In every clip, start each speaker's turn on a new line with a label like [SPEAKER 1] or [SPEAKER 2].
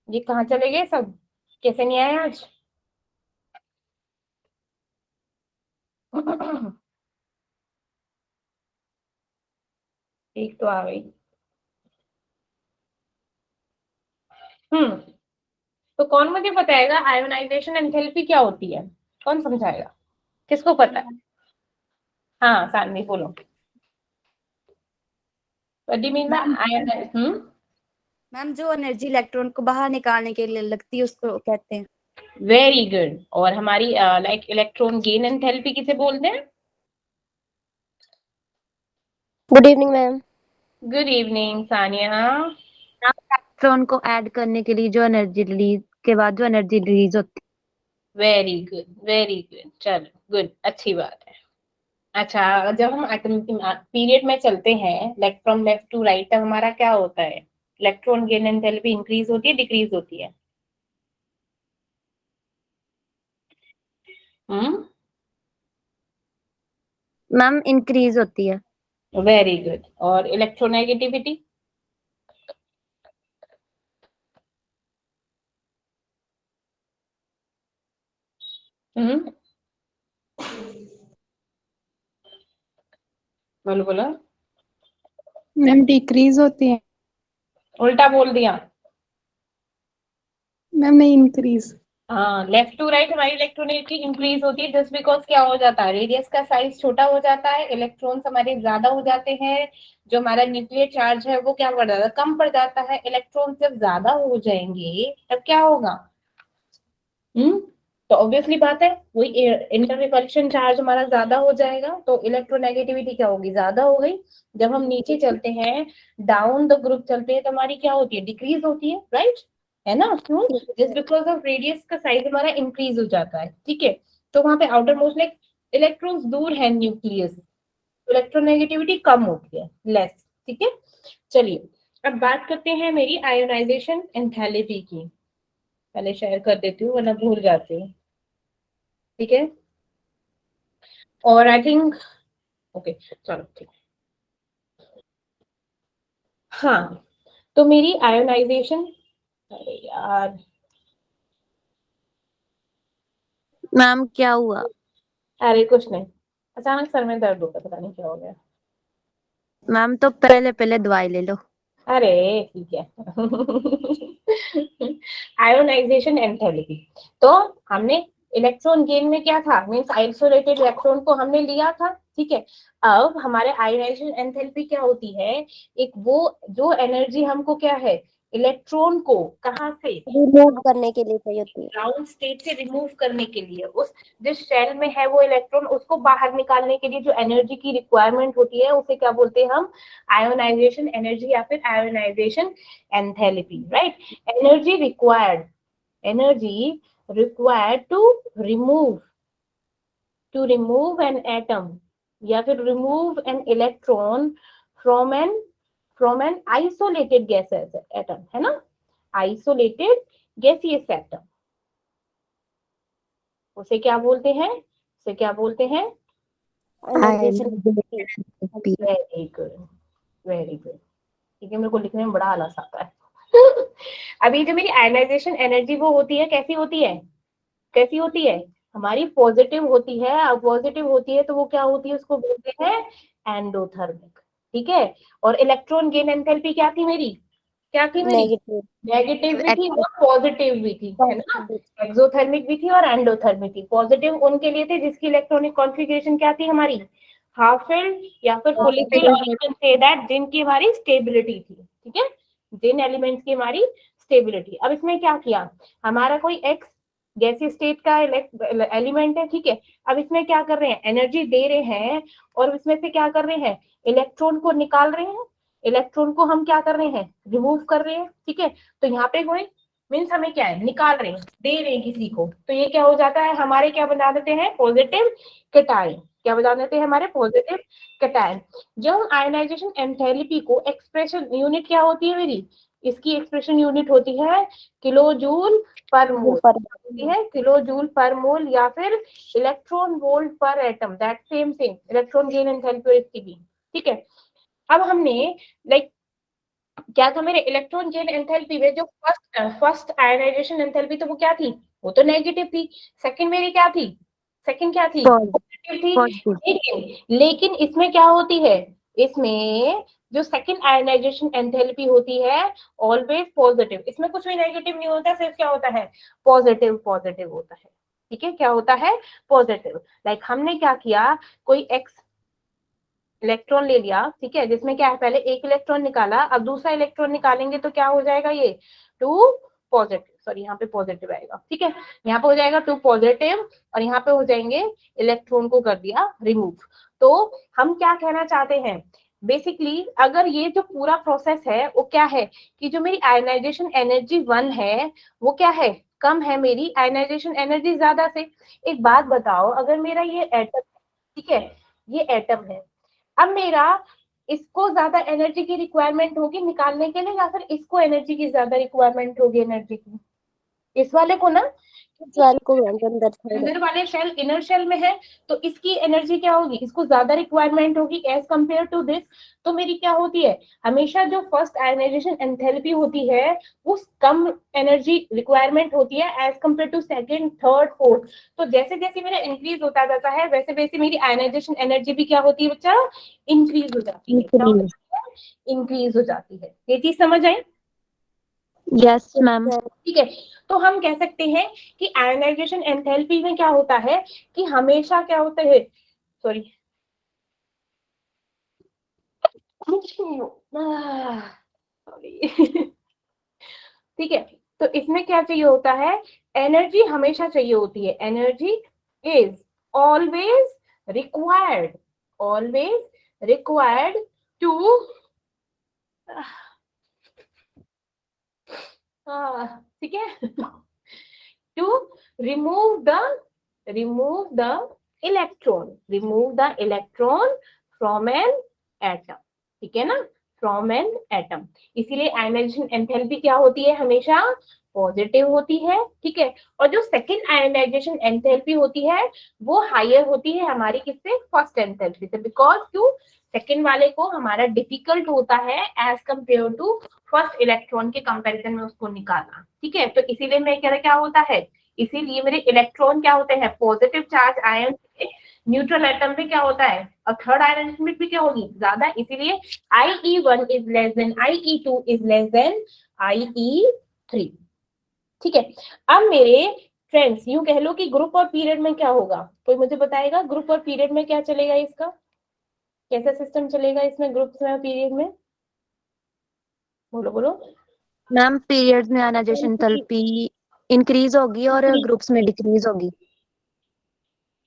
[SPEAKER 1] ये कहाँ चले गए सब, कैसे नहीं आए आज? एक तो आ गई। हम्म। तो कौन मुझे बताएगा आयोनाइजेशन एंथैल्पी क्या होती है? कौन समझाएगा? किसको पता है? हाँ सानवी बोलो। What do you mean by
[SPEAKER 2] ma'am
[SPEAKER 1] ionise?
[SPEAKER 2] Ma'am जो एनर्जी इलेक्ट्रॉन को बाहर निकालने के लिए लगती है उसको कहते हैं।
[SPEAKER 1] Very good. और हमारी लाइक इलेक्ट्रॉन गेन एंथैल्पी किसे बोलते हैं?
[SPEAKER 3] Good evening ma'am.
[SPEAKER 1] Good evening Sania.
[SPEAKER 4] Electron को ऐड करने के लिए जो एनर्जी रिलीज के बाद जो एनर्जी रिलीज होती
[SPEAKER 1] वेरी गुड, वेरी गुड, चलो गुड, अच्छी बात है। अच्छा, जब हम पीरियड में चलते हैं like from left to right, तब हमारा क्या होता है? इलेक्ट्रॉन गेन एंथैल्पी इंक्रीज होती है, डिक्रीज होती है? हम्म।
[SPEAKER 4] मैम इंक्रीज होती है।
[SPEAKER 1] Very good. और इलेक्ट्रोनेगेटिविटी? हम्म। बोलो बोलो।
[SPEAKER 5] मैम डिक्रीज होती है।
[SPEAKER 1] उल्टा बोल दिया।
[SPEAKER 5] मैम नहीं, इंक्रीज।
[SPEAKER 1] हाँ, लेफ्ट टू राइट हमारी इलेक्ट्रोनेगेटिविटी इंक्रीज होती है जस्ट बिकॉज क्या हो जाता है, रेडियस का साइज छोटा हो जाता है, इलेक्ट्रॉन्स हमारे ज्यादा हो जाते हैं, जो हमारा न्यूक्लियर चार्ज है वो क्या बढ़ जाता है, कम पड़ जाता है। इलेक्ट्रॉन जब ज्यादा हो जाएंगे तब क्या होगा? हम्म। तो ऑब्वियसली बात है, वही इंटर रिपल्शन चार्ज हमारा ज्यादा हो जाएगा, तो इलेक्ट्रोनेगेटिविटी क्या होगी? ज्यादा हो गई। जब हम नीचे चलते हैं, डाउन द ग्रुप चलते हैं, तो हमारी क्या होती है? डिक्रीज होती है, राइट? है ना? क्यों? जस्ट बिकॉज ऑफ रेडियस का साइज हमारा इंक्रीज हो जाता है, ठीक है। तो वहां पे आउटर मोस्ट लाइक इलेक्ट्रॉन्स दूर है न्यूक्लियस, इलेक्ट्रोनेगेटिविटी कम होती है, लेस। ठीक है। चलिए, अब बात करते हैं मेरी आयोनाइजेशन एंथैल्पी की। पहले शेयर कर देती हूँ वरना भूल जाती हूँ। ठीक है। और आई थिंक ओके, चलो ठीक। हाँ, तो मेरी आयोनाइजेशन, अरे यार,
[SPEAKER 4] मैम क्या हुआ?
[SPEAKER 1] अरे कुछ नहीं, अचानक सर में दर्द होता, पता नहीं क्या हो गया।
[SPEAKER 4] मैम तो पहले पहले दवाई ले लो।
[SPEAKER 1] अरे ठीक है। Ionisation enthalpy. तो हमने इलेक्ट्रॉन गेन में क्या था, मींस आइसोलेटेड इलेक्ट्रॉन को हमने लिया था, ठीक है। अब हमारे आयोनाइजेशन एंथैल्पी क्या होती है? एक वो जो एनर्जी हमको क्या है, इलेक्ट्रॉन को कहाँ से,
[SPEAKER 3] रिमूव करने के लिए चाहिए होती है।
[SPEAKER 1] ग्राउंड स्टेट से रिमूव करने के लिए, उस जिस शेल में है वो इलेक्ट्रॉन, उसको बाहर निकालने के लिए जो एनर्जी की रिक्वायरमेंट होती है उसे क्या बोलते हैं हम? आयोनाइजेशन एनर्जी या फिर ionisation enthalpy, right? Energy required, energy required to remove an atom या फिर remove an electron from an isolated gases atom, है ना? आइसोलेटेड गैसियस एटम, उसे क्या बोलते हैं? उसे क्या बोलते हैं?
[SPEAKER 3] Ionisation.
[SPEAKER 1] Very good, very good. ठीक है, मेरे को लिखने में बड़ा आलस आता है। अभी जो मेरी आयनाइजेशन एनर्जी वो होती है, कैसी होती है? कैसी होती है? हमारी पॉजिटिव होती है। अब पॉजिटिव होती है तो वो क्या होती है, उसको बोलते हैं एंडोथर्मिक। ठीक है। और इलेक्ट्रॉन गेन एंथैल्पी क्या थी मेरी? क्या थी मेरी?
[SPEAKER 3] नेगेटिव।
[SPEAKER 1] नेगेटिव भी थी और पॉजिटिव भी थी, है ना? एक्सोथर्मिक भी थी और एंडोथर्मिक थी। पॉजिटिव उनके लिए थे जिसकी इलेक्ट्रॉनिक कॉन्फ़िगरेशन क्या थी हमारी? हाफ फिल्ड या फिर फुली फिल्ड, और यू कैन से दैट जिनकी हमारी स्टेबिलिटी थी। ठीक है, जिन एलिमेंट्स की हमारी स्टेबिलिटी। अब इसमें क्या किया, हमारा कोई एक्स गैसीय स्टेट का एलिमेंट है, ठीक है। अब इसमें क्या कर रहे हैं, एनर्जी दे रहे हैं, और इसमें से क्या कर रहे हैं, इलेक्ट्रॉन को निकाल रहे हैं। इलेक्ट्रॉन को हम क्या कर रहे हैं, रिमूव कर रहे हैं, ठीक है। तो यहाँ पे कोई मीन्स हमें क्या है, निकाल रहे हैं, दे रहे हैं किसी को, तो ये क्या हो जाता है, हमारे क्या बना देते हैं, पॉजिटिव कैटायन। क्या बना देते हैं हमारे, पॉजिटिव कैटायन। जब आयनाइजेशन एंथैल्पी को एक्सप्रेशन यूनिट क्या होती है मेरी, इसकी एक्सप्रेशन यूनिट होती है किलो जूल पर मोल, होती है किलो जूल पर मोल, या फिर electron volt per atom, that same electron gain enthalpy इसकी भी। ठीक है। अब हमने लाइक क्या था मेरे इलेक्ट्रॉन चेन एंथैल्पी में, जो फर्स्ट आयनाइजेशन एंथैल्पी तो वो क्या थी, वो तो नेगेटिव थी। सेकंड मेरी क्या थी, सेकंड क्या थी, पॉजिटिव थी।
[SPEAKER 4] पॉजिटिव।
[SPEAKER 1] लेकिन इसमें क्या होती है, इसमें जो सेकंड आयनाइजेशन एंथैल्पी होती है ऑलवेज पॉजिटिव, इसमें कुछ भी नेगेटिव नहीं होता, सिर्फ क्या होता है, पॉजिटिव पॉजिटिव होता है। ठीक है, क्या होता है, पॉजिटिव। लाइक हमने क्या किया, कोई एक्स इलेक्ट्रॉन ले लिया, ठीक है, जिसमें क्या है, पहले एक इलेक्ट्रॉन निकाला, अब दूसरा इलेक्ट्रॉन निकालेंगे तो क्या हो जाएगा, ये 2 पॉजिटिव, सॉरी यहाँ पे पॉजिटिव आएगा, ठीक है, यहाँ पे हो जाएगा 2 पॉजिटिव, और यहाँ पे हो जाएंगे, इलेक्ट्रॉन को कर दिया रिमूव। तो हम क्या कहना चाहते हैं, बेसिकली अगर ये जो पूरा प्रोसेस है वो क्या है, कि जो मेरी आयनाइजेशन एनर्जी 1 है वो क्या है, कम है, मेरी आयनाइजेशन एनर्जी ज्यादा से। एक बात बताओ, अगर मेरा ये एटम, ठीक है, ये एटम है, अब मेरा इसको ज्यादा एनर्जी की रिक्वायरमेंट होगी निकालने के लिए, या फिर इसको एनर्जी की ज्यादा रिक्वायरमेंट होगी एनर्जी की, इस वाले को ना,
[SPEAKER 3] सवाल को अंदर
[SPEAKER 1] अंदर वाले शेल इनर शेल में है, तो इसकी एनर्जी क्या होगी, इसको ज्यादा रिक्वायरमेंट होगी एज कंपेयर टू दिस। तो मेरी क्या होती है, हमेशा जो फर्स्ट आयनाइजेशन एंथैल्पी होती है वो कम एनर्जी रिक्वायरमेंट होती है as compare to second, third, fourth. तो जैसे जैसे मेरा इंक्रीज होता जाता है वैसे वैसे मेरी आयनाइजेशन एनर्जी भी क्या होती है बच्चा, इंक्रीज हो जाती है, इंक्रीज हो जाती है। ये चीज समझ आई?
[SPEAKER 4] Yes ma'am.
[SPEAKER 1] ठीक है, तो हम कह सकते हैं कि आयनाइजेशन एंथैल्पी में क्या होता है, कि हमेशा क्या होता है, सॉरी ठीक है, तो इसमें क्या चाहिए होता है, एनर्जी हमेशा चाहिए होती है, energy is always required to, ठीक है, to remove the electron from an atom, ठीक है ना, फ्रॉम एन एटम। इसीलिए आयनाइजेशन एंथैल्पी क्या होती है, हमेशा पॉजिटिव होती है, ठीक है। और जो सेकंड आयनाइजेशन एंथैल्पी होती है वो हायर होती है हमारी किससे, फर्स्ट एंथैल्पी से, बिकॉज क्यों, सेकंड वाले को हमारा डिफिकल्ट होता है as compare to first electron के कंपैरिजन में उसको निकालना, ठीक है। तो इसीलिए मैं कह रहा क्या होता है, इसीलिए मेरे इलेक्ट्रॉन क्या होते हैं, positive charge ion, neutral atom में क्या होता है, और थर्ड आयन में भी क्या होगी, ज्यादा, इसीलिए IE1 is less than IE2 is less than IE3, ठीक है। अब मेरे फ्रेंड्स यूं कह लो कि ग्रुप और पीरियड में क्या होगा, कोई मुझे बताएगा ग्रुप और पीरियड में क्या चलेगा, इसका कैसा सिस्टम चलेगा इसमें, ग्रुप्स में और पीरियड में, बोलो बोलो।
[SPEAKER 4] मैम पीरियड्स में आयनाइजेशन एंथैल्पी इंक्रीज होगी और ग्रुप्स में डिक्रीज होगी।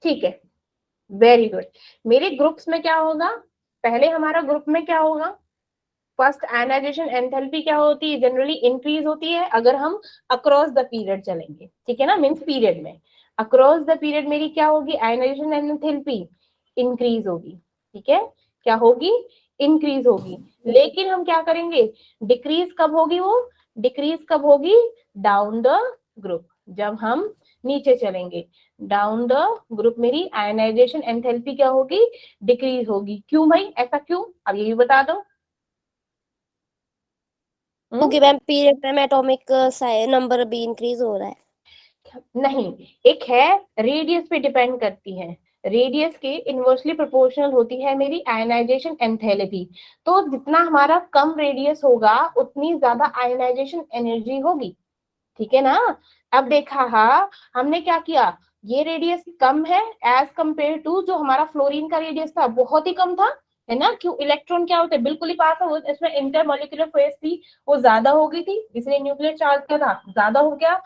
[SPEAKER 1] ठीक है, वेरी गुड। मेरे ग्रुप्स में क्या होगा, पहले हमारा ग्रुप में क्या होगा, फर्स्ट आयनाइजेशन एंथैल्पी क्या होती है, जनरली इंक्रीज होती है अगर हम अक्रॉस द पीरियड चलेंगे, ठीक है ना, मींस पीरियड में अक्रॉस द पीरियड मेरी क्या होगी, आयनाइजेशन एंथैल्पी इंक्रीज होगी, ठीक है, क्या होगी, इंक्रीज होगी। लेकिन हम क्या करेंगे, डिक्रीज कब होगी, वो डिक्रीज कब होगी, डाउन द ग्रुप, जब हम नीचे चलेंगे डाउन द ग्रुप मेरी आयनाइजेशन एंथैल्पी क्या होगी, डिक्रीज होगी। क्यों भाई, ऐसा क्यों, अब ये भी बता दो।
[SPEAKER 3] क्योंकि मैम पीरियड में एटॉमिक नंबर भी इंक्रीज हो रहा है।
[SPEAKER 1] नहीं, एक है रेडियस पे डिपेंड करती है, रेडियस के इनवर्सली प्रोपोर्शनल होती है मेरी आयनाइजेशन एंथैल्पी। तो जितना हमारा कम रेडियस होगा उतनी ज्यादा आयनाइजेशन एनर्जी होगी, ठीक है ना। अब देखा हाँ, हमने क्या किया, ये रेडियस कम है एज कंपेयर टू जो हमारा फ्लोरीन का रेडियस था, बहुत ही कम था, है ना। क्यों, इलेक्ट्रॉन क्या होते हैं बिल्कुल ही पास हो, इसमें इंटरमॉलिक्यूलर फेज थी वो ज्यादा हो गई थी, इसलिए न्यूक्लियर चार्ज क्या था, ज्यादा हो गया।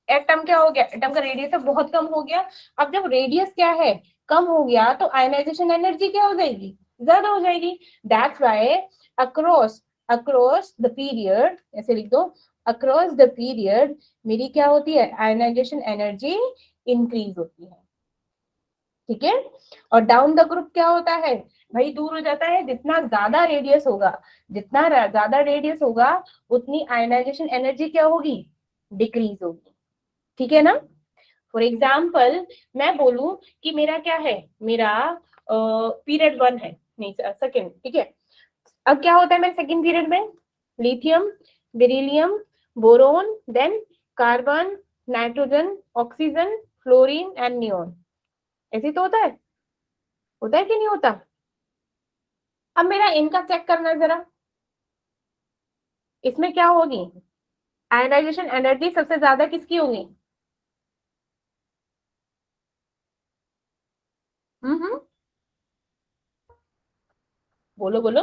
[SPEAKER 1] एटम क्या हो गया, एटम का रेडियस बहुत कम हो गया। अब जब रेडियस क्या है, कम हो गया, तो आयनाइजेशन एनर्जी क्या हो जाएगी, ज्यादा हो जाएगी। That's why across across the period, ऐसे लिख दो, अक्रॉस द पीरियड मेरी क्या होती है, आयनाइजेशन एनर्जी इंक्रीज होती है, ठीक है। और डाउन द ग्रुप क्या होता है, भाई दूर हो जाता है, जितना ज्यादा रेडियस होगा, जितना ज्यादा रेडियस होगा उतनी आयनाइजेशन एनर्जी क्या होगी, डिक्रीज होगी, ठीक है ना। फॉर एग्जाम्पल मैं बोलूं कि मेरा क्या है, मेरा पीरियड 1 है, नहीं सेकंड, ठीक है। अब क्या होता है मेरे सेकंड पीरियड में, lithium, beryllium, boron, then carbon, nitrogen, oxygen, fluorine and neon. ऐसे तो होता है कि नहीं होता? अब मेरा इनका चेक करना जरा, इसमें क्या होगी? आयनाइजेशन एनर्जी सबसे ज्यादा किसकी होगी? हम्म, बोलो बोलो।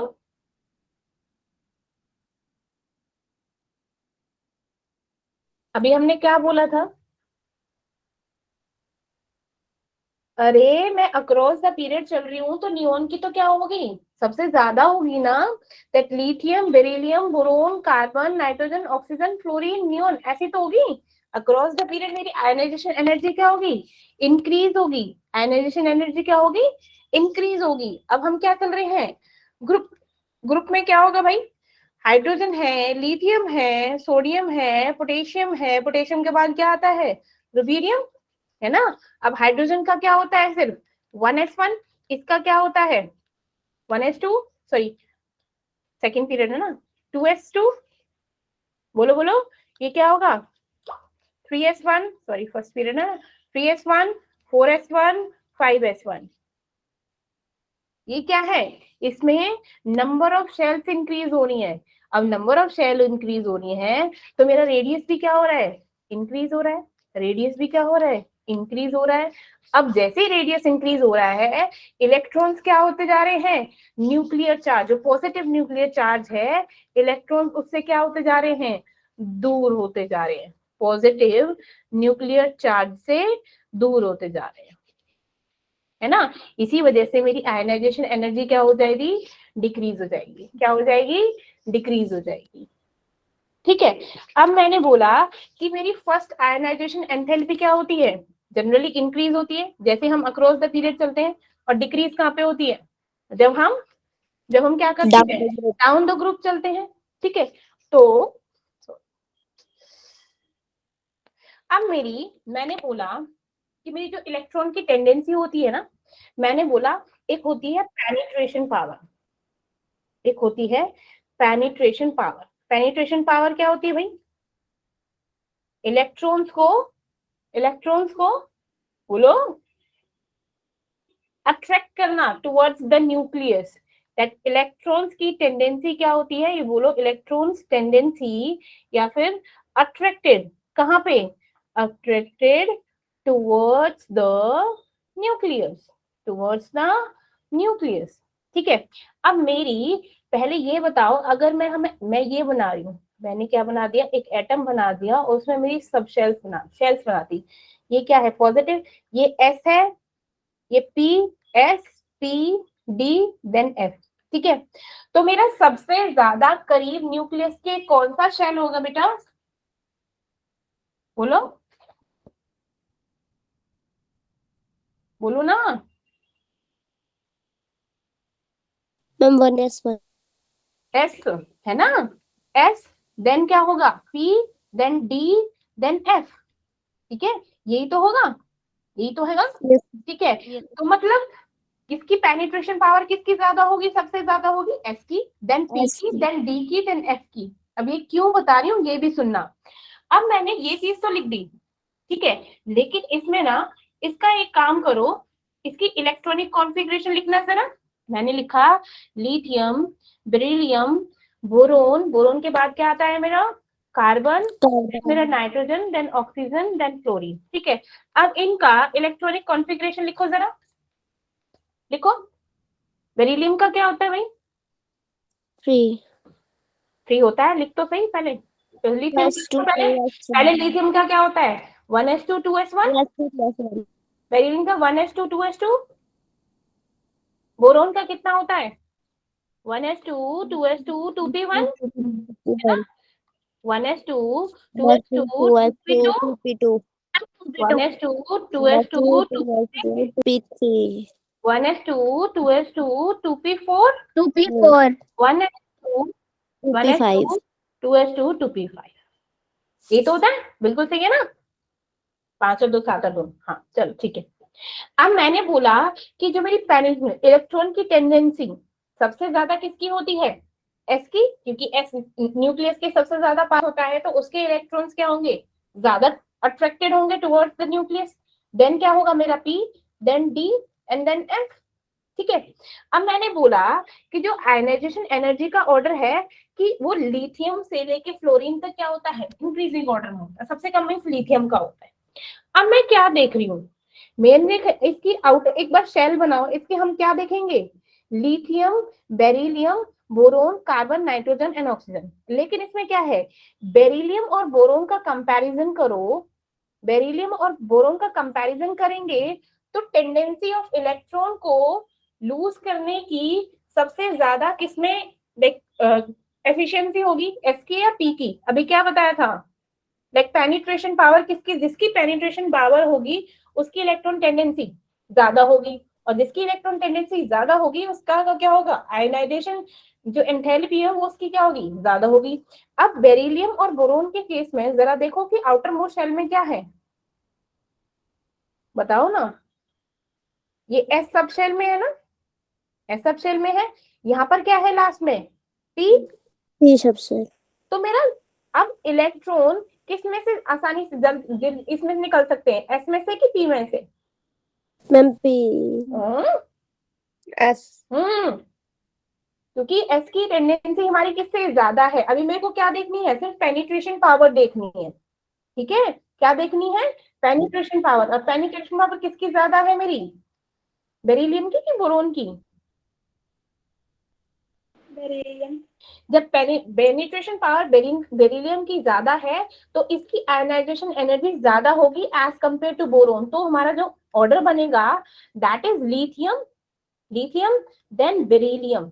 [SPEAKER 1] अभी हमने क्या बोला था? अरे मैं अक्रॉस द पीरियड चल रही हूँ तो नियोन की तो क्या होगी? सबसे ज्यादा होगी ना। That lithium, beryllium, boron, carbon, nitrogen, oxygen, fluorine, neon, ऐसी तो होगी। अक्रॉस द पीरियड मेरी आयनाइजेशन एनर्जी क्या होगी? इंक्रीज होगी। आयनाइजेशन एनर्जी क्या होगी? इंक्रीज होगी। अब हम क्या चल रहे हैं? ग्रुप। ग्रुप में क्या होगा भाई? हाइड्रोजन है, लिथियम है, सोडियम है, पोटेशियम है। पोटेशियम के बाद क्या आता है? रुबीडियम, है ना। अब हाइड्रोजन का क्या होता है? सिर्फ 1s1। इसका क्या होता है? 1s2, सॉरी सेकेंड पीरियड है ना, 2s2। बोलो बोलो, ये क्या होगा? 3s1, सॉरी फर्स्ट पीरियड है ना, 3s1, 4s1, 5s1। ये क्या है? इसमें नंबर ऑफ शेल्स इंक्रीज होनी है। अब नंबर ऑफ शेल इंक्रीज होनी है तो मेरा रेडियस भी क्या हो रहा है? इंक्रीज हो रहा है। रेडियस भी क्या हो रहा है? इंक्रीज हो रहा है। अब जैसे ही रेडियस इंक्रीज हो रहा है, इलेक्ट्रॉन्स क्या होते जा रहे हैं? न्यूक्लियर चार्ज, जो पॉजिटिव न्यूक्लियर चार्ज है, इलेक्ट्रॉन उससे क्या होते जा रहे हैं? दूर होते जा रहे हैं। पॉजिटिव न्यूक्लियर चार्ज से दूर होते जा रहे हैं, है ना। इसी वजह से मेरी आयनाइजेशन एनर्जी क्या हो जाएगी? डिक्रीज हो जाएगी। क्या हो जाएगी? डिक्रीज हो जाएगी। ठीक है। अब मैंने बोला कि मेरी फर्स्ट आयनाइजेशन एंथैल्पी क्या होती है? जनरली इंक्रीज होती है जैसे हम अक्रॉस द पीरियड चलते हैं। और डिक्रीज कहाँ पे होती है? जब हम क्या करते हैं? डाउन द ग्रुप चलते हैं। ठीक है। तो अब मैंने बोला कि मेरी जो इलेक्ट्रॉन की टेंडेंसी होती है ना, मैंने बोला एक होती है पेनिट्रेशन पावर, एक होती है पेनिट्रेशन पावर। पेनिट्रेशन पावर क्या होती है भाई? इलेक्ट्रॉन्स को बोलो अट्रैक्ट करना towards the nucleus. That electrons की टेंडेंसी क्या होती है? ये बोलो, इलेक्ट्रॉन्स टेंडेंसी या फिर अट्रैक्टेड कहाँ पे? Attracted towards the nucleus, towards the nucleus. ठीक है। अब मेरी पहले ये बताओ, अगर मैं ये बना रही हूँ, मैंने क्या बना दिया? एक एटम बना दिया और उसमें मेरी सब शेल्स बनाती। ये क्या है? पॉजिटिव। ये एस है, ये P, S, P, D, then F. ठीक है। तो मेरा सबसे ज्यादा करीब न्यूक्लियस के कौन सा शेल होगा बेटा? बोलो बोलो ना।
[SPEAKER 3] Ma'am 1s1।
[SPEAKER 1] एस, है ना। एस, देन क्या होगा? P, then D, then F. ठीक है, यही तो होगा, यही तो हैगा। ठीक है। तो मतलब किसकी पेनिट्रेशन पावर किसकी ज्यादा होगी? सबसे ज्यादा होगी एस की, देन पी की, देन डी की, देन एफ की। अब ये क्यों बता रही हूँ ये भी सुनना। अब मैंने ये चीज तो लिख दी, ठीक है, लेकिन इसमें ना इसका एक काम करो, इसकी इलेक्ट्रॉनिक कॉन्फ़िगरेशन लिखना जरा। मैंने लिखा लिथियम, बेरिलियम, बोरोन। बोरोन के बाद क्या आता है मेरा? कार्बन, मेरा nitrogen, then oxygen, then fluorine. ठीक है। अब इनका इलेक्ट्रॉनिक कॉन्फ़िगरेशन लिखो जरा, लिखो। बेरिलियम का क्या होता है भाई? 3 होता है, लिख तो सही पहले। तो लिथियम पहले लिथियम का क्या होता है? 1s2 2s1। बेरिलियम का 1s2 2s2। बोरोन का कितना होता है? 1s2 2s2 2p1, 1s2 2s2 2p2, 1s2 2s2
[SPEAKER 3] P3,
[SPEAKER 1] 1s2 2s2 2p4,
[SPEAKER 4] 2p4,
[SPEAKER 1] 1s2
[SPEAKER 3] 2p5।
[SPEAKER 1] 2s2 2p5। ये तो होता है, बिल्कुल सही है ना। 5 और 2 7 और 2। हाँ चलो ठीक है। अब मैंने बोला कि जो मेरी इलेक्ट्रॉन की टेंडेंसी सबसे ज्यादा किसकी होती है? एस की, क्योंकि एस न्यूक्लियस के सबसे ज्यादा पास होता है, तो उसके इलेक्ट्रॉन्स क्या होंगे, ज्यादा अट्रैक्टेड होंगे टुवर्ड्स द न्यूक्लियस। देन क्या होगा मेरा P, then D and then F. ठीक है, अब मैंने बोला कि जो आयनाइजेशन एनर्जी का ऑर्डर है कि वो लिथियम से लेके फ्लोरीन तक क्या होता है, इंक्रीजिंग ऑर्डर में होता है, सबसे कम मींस लिथियम का होता है। अब मैं क्या देख रही हूँ, मैंने इसकी आउट एक बार शेल बनाओ, इसके हम क्या देखेंगे, lithium, beryllium, boron, carbon, nitrogen and oxygen. लेकिन इसमें क्या है, बेरिलियम और बोरोन का कंपैरिजन करो, बेरिलियम और बोरोन का कंपैरिजन करेंगे तो टेंडेंसी ऑफ इलेक्ट्रॉन को लूज करने की सबसे ज्यादा किसमें एफिशिएंसी होगी, एस की या पी की। अभी क्या बताया था, लाइक पेनिट्रेशन पावर किसकी, जिसकी पेनिट्रेशन पावर होगी उसकी इलेक्ट्रॉन टेंडेंसी ज्यादा होगी, और जिसकी इलेक्ट्रॉन टेंडेंसी ज्यादा होगी उसका क्या होगा, आयनाइजेशन जो एंथैल्पी है वो उसकी क्या होगी, ज्यादा होगी। अब बेरिलियम और बोरोन के केस में जरा देखो कि आउटर मोस्ट शेल में क्या है, बताओ ना, ये एस सब शेल में है ना, एस सब शेल में है, यहाँ पर क्या है लास्ट में, पी,
[SPEAKER 3] पी सबसे।
[SPEAKER 1] तो मेरा अब इलेक्ट्रॉन किस में से आसानी से जल्द इसमें निकल सकते हैं, एस में से कि पी में से,
[SPEAKER 3] मैम पी।
[SPEAKER 2] एस।
[SPEAKER 1] क्योंकि एस की टेंडेंसी हमारी किससे ज्यादा है। अभी मेरे को क्या देखनी है, सिर्फ पेनिट्रेशन पावर देखनी है, ठीक है, क्या देखनी है, पेनिट्रेशन पावर। और पेनिट्रेशन पावर किसकी ज्यादा है मेरी, बेरिलियम की कि बोरोन की,
[SPEAKER 2] बेरिलियम।
[SPEAKER 1] जब पेनिट्रेशन पावर बेरिलियम की ज्यादा है तो इसकी आयनाइजेशन एनर्जी ज्यादा होगी एज कंपेयर टू बोरोन। तो हमारा जो ऑर्डर बनेगा that is lithium, lithium then beryllium,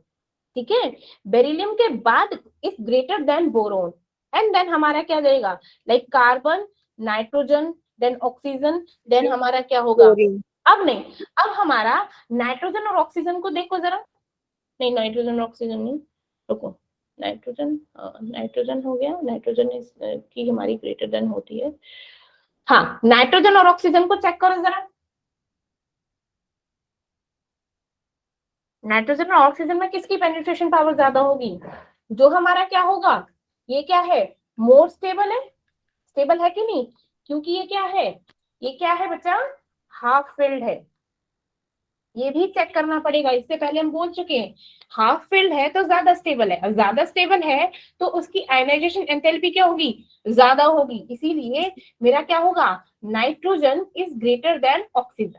[SPEAKER 1] ठीक है, बेरिलियम के बाद is greater than boron, and then हमारा क्या जाएगा, like carbon, nitrogen, then oxygen, then हमारा क्या होगा, अब नहीं, अब हमारा नाइट्रोजन और ऑक्सीजन को देखो जरा, नहीं नाइट्रोजन और ऑक्सीजन नहीं, रुको, नाइट्रोजन, नाइट्रोजन हो गया, नाइट्रोजन की हमारी ग्रेटर देन होती है, हाँ नाइट्रोजन और ऑक्सीजन को चेक करो जरा, नाइट्रोजन और ऑक्सीजन में किसकी पेनिट्रेशन पावर ज्यादा होगी, जो हमारा क्या होगा, ये क्या है, मोर स्टेबल है, स्टेबल है कि नहीं, क्योंकि ये क्या है, ये क्या है बच्चा, हाफ फिल्ड है, ये भी चेक करना पड़ेगा, इससे पहले हम बोल चुके हैं, हाफ फिल्ड है तो ज्यादा स्टेबल है, और ज्यादा स्टेबल है तो उसकी आयनाइजेशन एंथैल्पी क्या होगी, ज्यादा होगी, इसीलिए मेरा क्या होगा, nitrogen is greater than oxygen,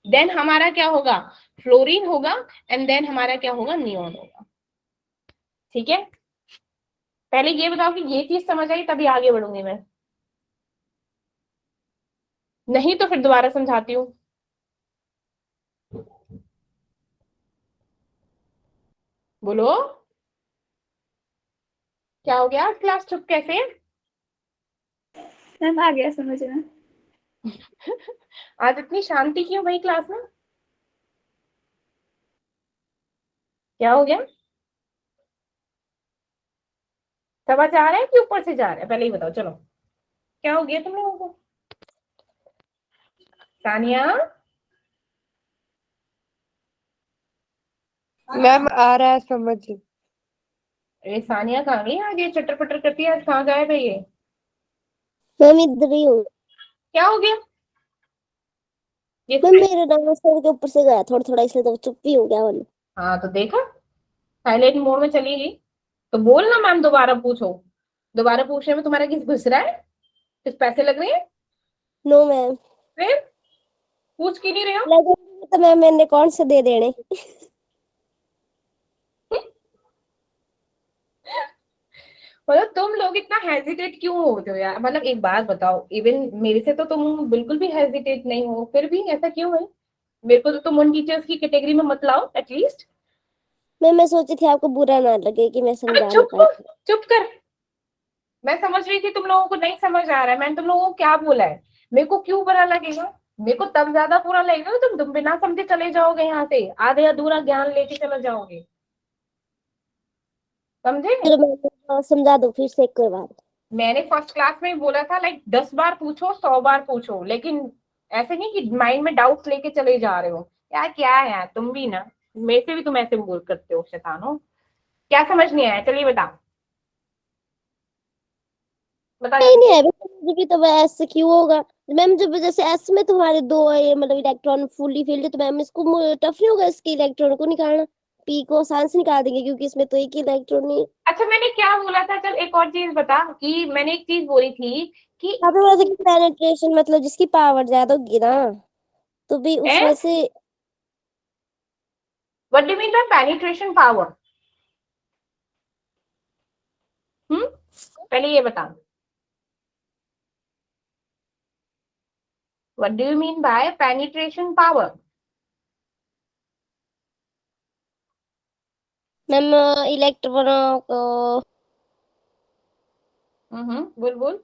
[SPEAKER 1] then हमारा क्या होगा, फ्लोरीन होगा, एंड देन हमारा क्या होगा, नियोन होगा, ठीक है। पहले ये बताओ कि ये चीज समझ आई तभी आगे बढ़ूंगी मैं, नहीं तो फिर दोबारा समझाती हूँ। बोलो क्या हो गया, क्लास चुप कैसे,
[SPEAKER 2] मैम आ गया समझ में।
[SPEAKER 1] आज इतनी शांति क्यों भाई क्लास में, क्या हो गया, समझ आ रहा है कि ऊपर से जा रहा है, पहले ही बताओ, चलो क्या हो गया तुम लोगों को। सानिया,
[SPEAKER 6] मैम आ रहा है समझ।
[SPEAKER 1] अरे सानिया कहाँ गई, आज ये चटर पटर करती है, आज कहाँ गायब है ये,
[SPEAKER 3] मैम इधर ही हूँ।
[SPEAKER 1] क्या हो गया, ये
[SPEAKER 3] मैम मेरे नाम सर के ऊपर से गया थोड़ा थोड़ा, इसलिए तो चुप ही हो गया वाली।
[SPEAKER 1] हाँ तो देखा, साइलेंट मोड में चली गई, तो बोलना मैम दोबारा पूछो, दोबारा पूछने में तुम्हारा किस घुस रहा है, कुछ पैसे लग रहे हैं,
[SPEAKER 3] नो मैम।
[SPEAKER 1] फिर पूछ क्यों नहीं रहे हो,
[SPEAKER 3] लगेंगे तो मैम मैंने कौन से दे देने।
[SPEAKER 1] मतलब तुम लोग इतना हेजिटेट क्यों होते हो यार, मतलब एक बात बताओ, इवन मेरे से तो तुम बिल्कुल भी हेजिटेट नहीं हो, फिर भी ऐसा क्यों है, मेरे को तो तुम उन टीचर्स की कैटेगरी में मत लाओ एटलीस्ट।
[SPEAKER 3] मैम मैं सोची थी आपको बुरा ना लगे कि मैं समझा नहीं
[SPEAKER 1] चुप
[SPEAKER 3] पाई।
[SPEAKER 1] चुप कर, मैं समझ रही थी तुम लोगों को नहीं समझ आ रहा है, मैंने तुम लोगों को क्या बोला है, मेरे को क्यों बुरा लगेगा, मेरे को तब ज्यादा बुरा लगेगा तुम बिना समझे चले जाओगे यहाँ से, आधे अधूरा ज्ञान लेके चले जाओगे, समझे।
[SPEAKER 3] चलो मैं समझा दो फिर से एक बार।
[SPEAKER 1] मैंने फर्स्ट क्लास में बोला था लाइक 10 बार पूछो 100 बार पूछो, लेकिन ऐसे नहीं कि माइंड में डाउट्स लेके चले जा रहे हो, यार क्या है यार तुम भी ना, मेरे से भी तुम ऐसे बोल करते हो शैतानो। क्या समझ नहीं आया? चलिए बता
[SPEAKER 3] नहीं नहीं है जब भी, तो एस से क्यों होगा मैम? जब जैसे एस में तुम्हारे दो है मतलब इलेक्ट्रॉन फुली फिल्ड है, तो मैम इसको टफ नहीं होगा इसके इलेक्ट्रॉन को निकालना? पी को आसान से निकाल देंगे क्योंकि इसमें तो एक ही इलेक्ट्रॉन ही।
[SPEAKER 1] अच्छा मैंने क्या बोला था? चल एक और चीज बता, कि मैंने एक चीज बोली थी कि
[SPEAKER 3] आपने बोला था कि पेनिट्रेशन मतलब जिसकी पावर ज्यादा होगी ना, तो भी उसमें से।
[SPEAKER 1] What do mean by penetration power? पहले ये बता, what do you mean bye penetration power?
[SPEAKER 3] Ma'am इलेक्ट्रॉनों को
[SPEAKER 1] बोल बोल।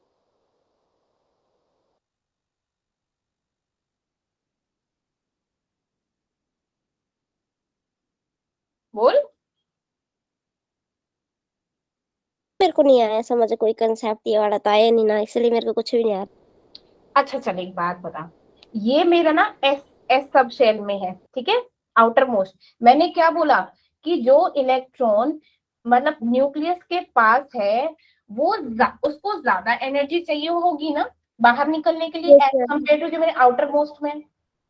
[SPEAKER 1] बोल।
[SPEAKER 3] मेरे को नहीं आया समझ, कोई कंसेप्ट ये वाला तो आया नहीं ना, इसलिए मेरे को कुछ भी नहीं आया।
[SPEAKER 1] अच्छा चल एक बात बता, ये मेरा ना एस एस सब शेल में है, ठीक है, आउटर मोस्ट। मैंने क्या बोला कि जो इलेक्ट्रॉन मतलब न्यूक्लियस के पास है वो उसको ज्यादा एनर्जी चाहिए होगी ना बाहर निकलने के लिए
[SPEAKER 3] यस
[SPEAKER 1] एज कम्पेयर टू जो मेरे आउटर मोस्ट में है,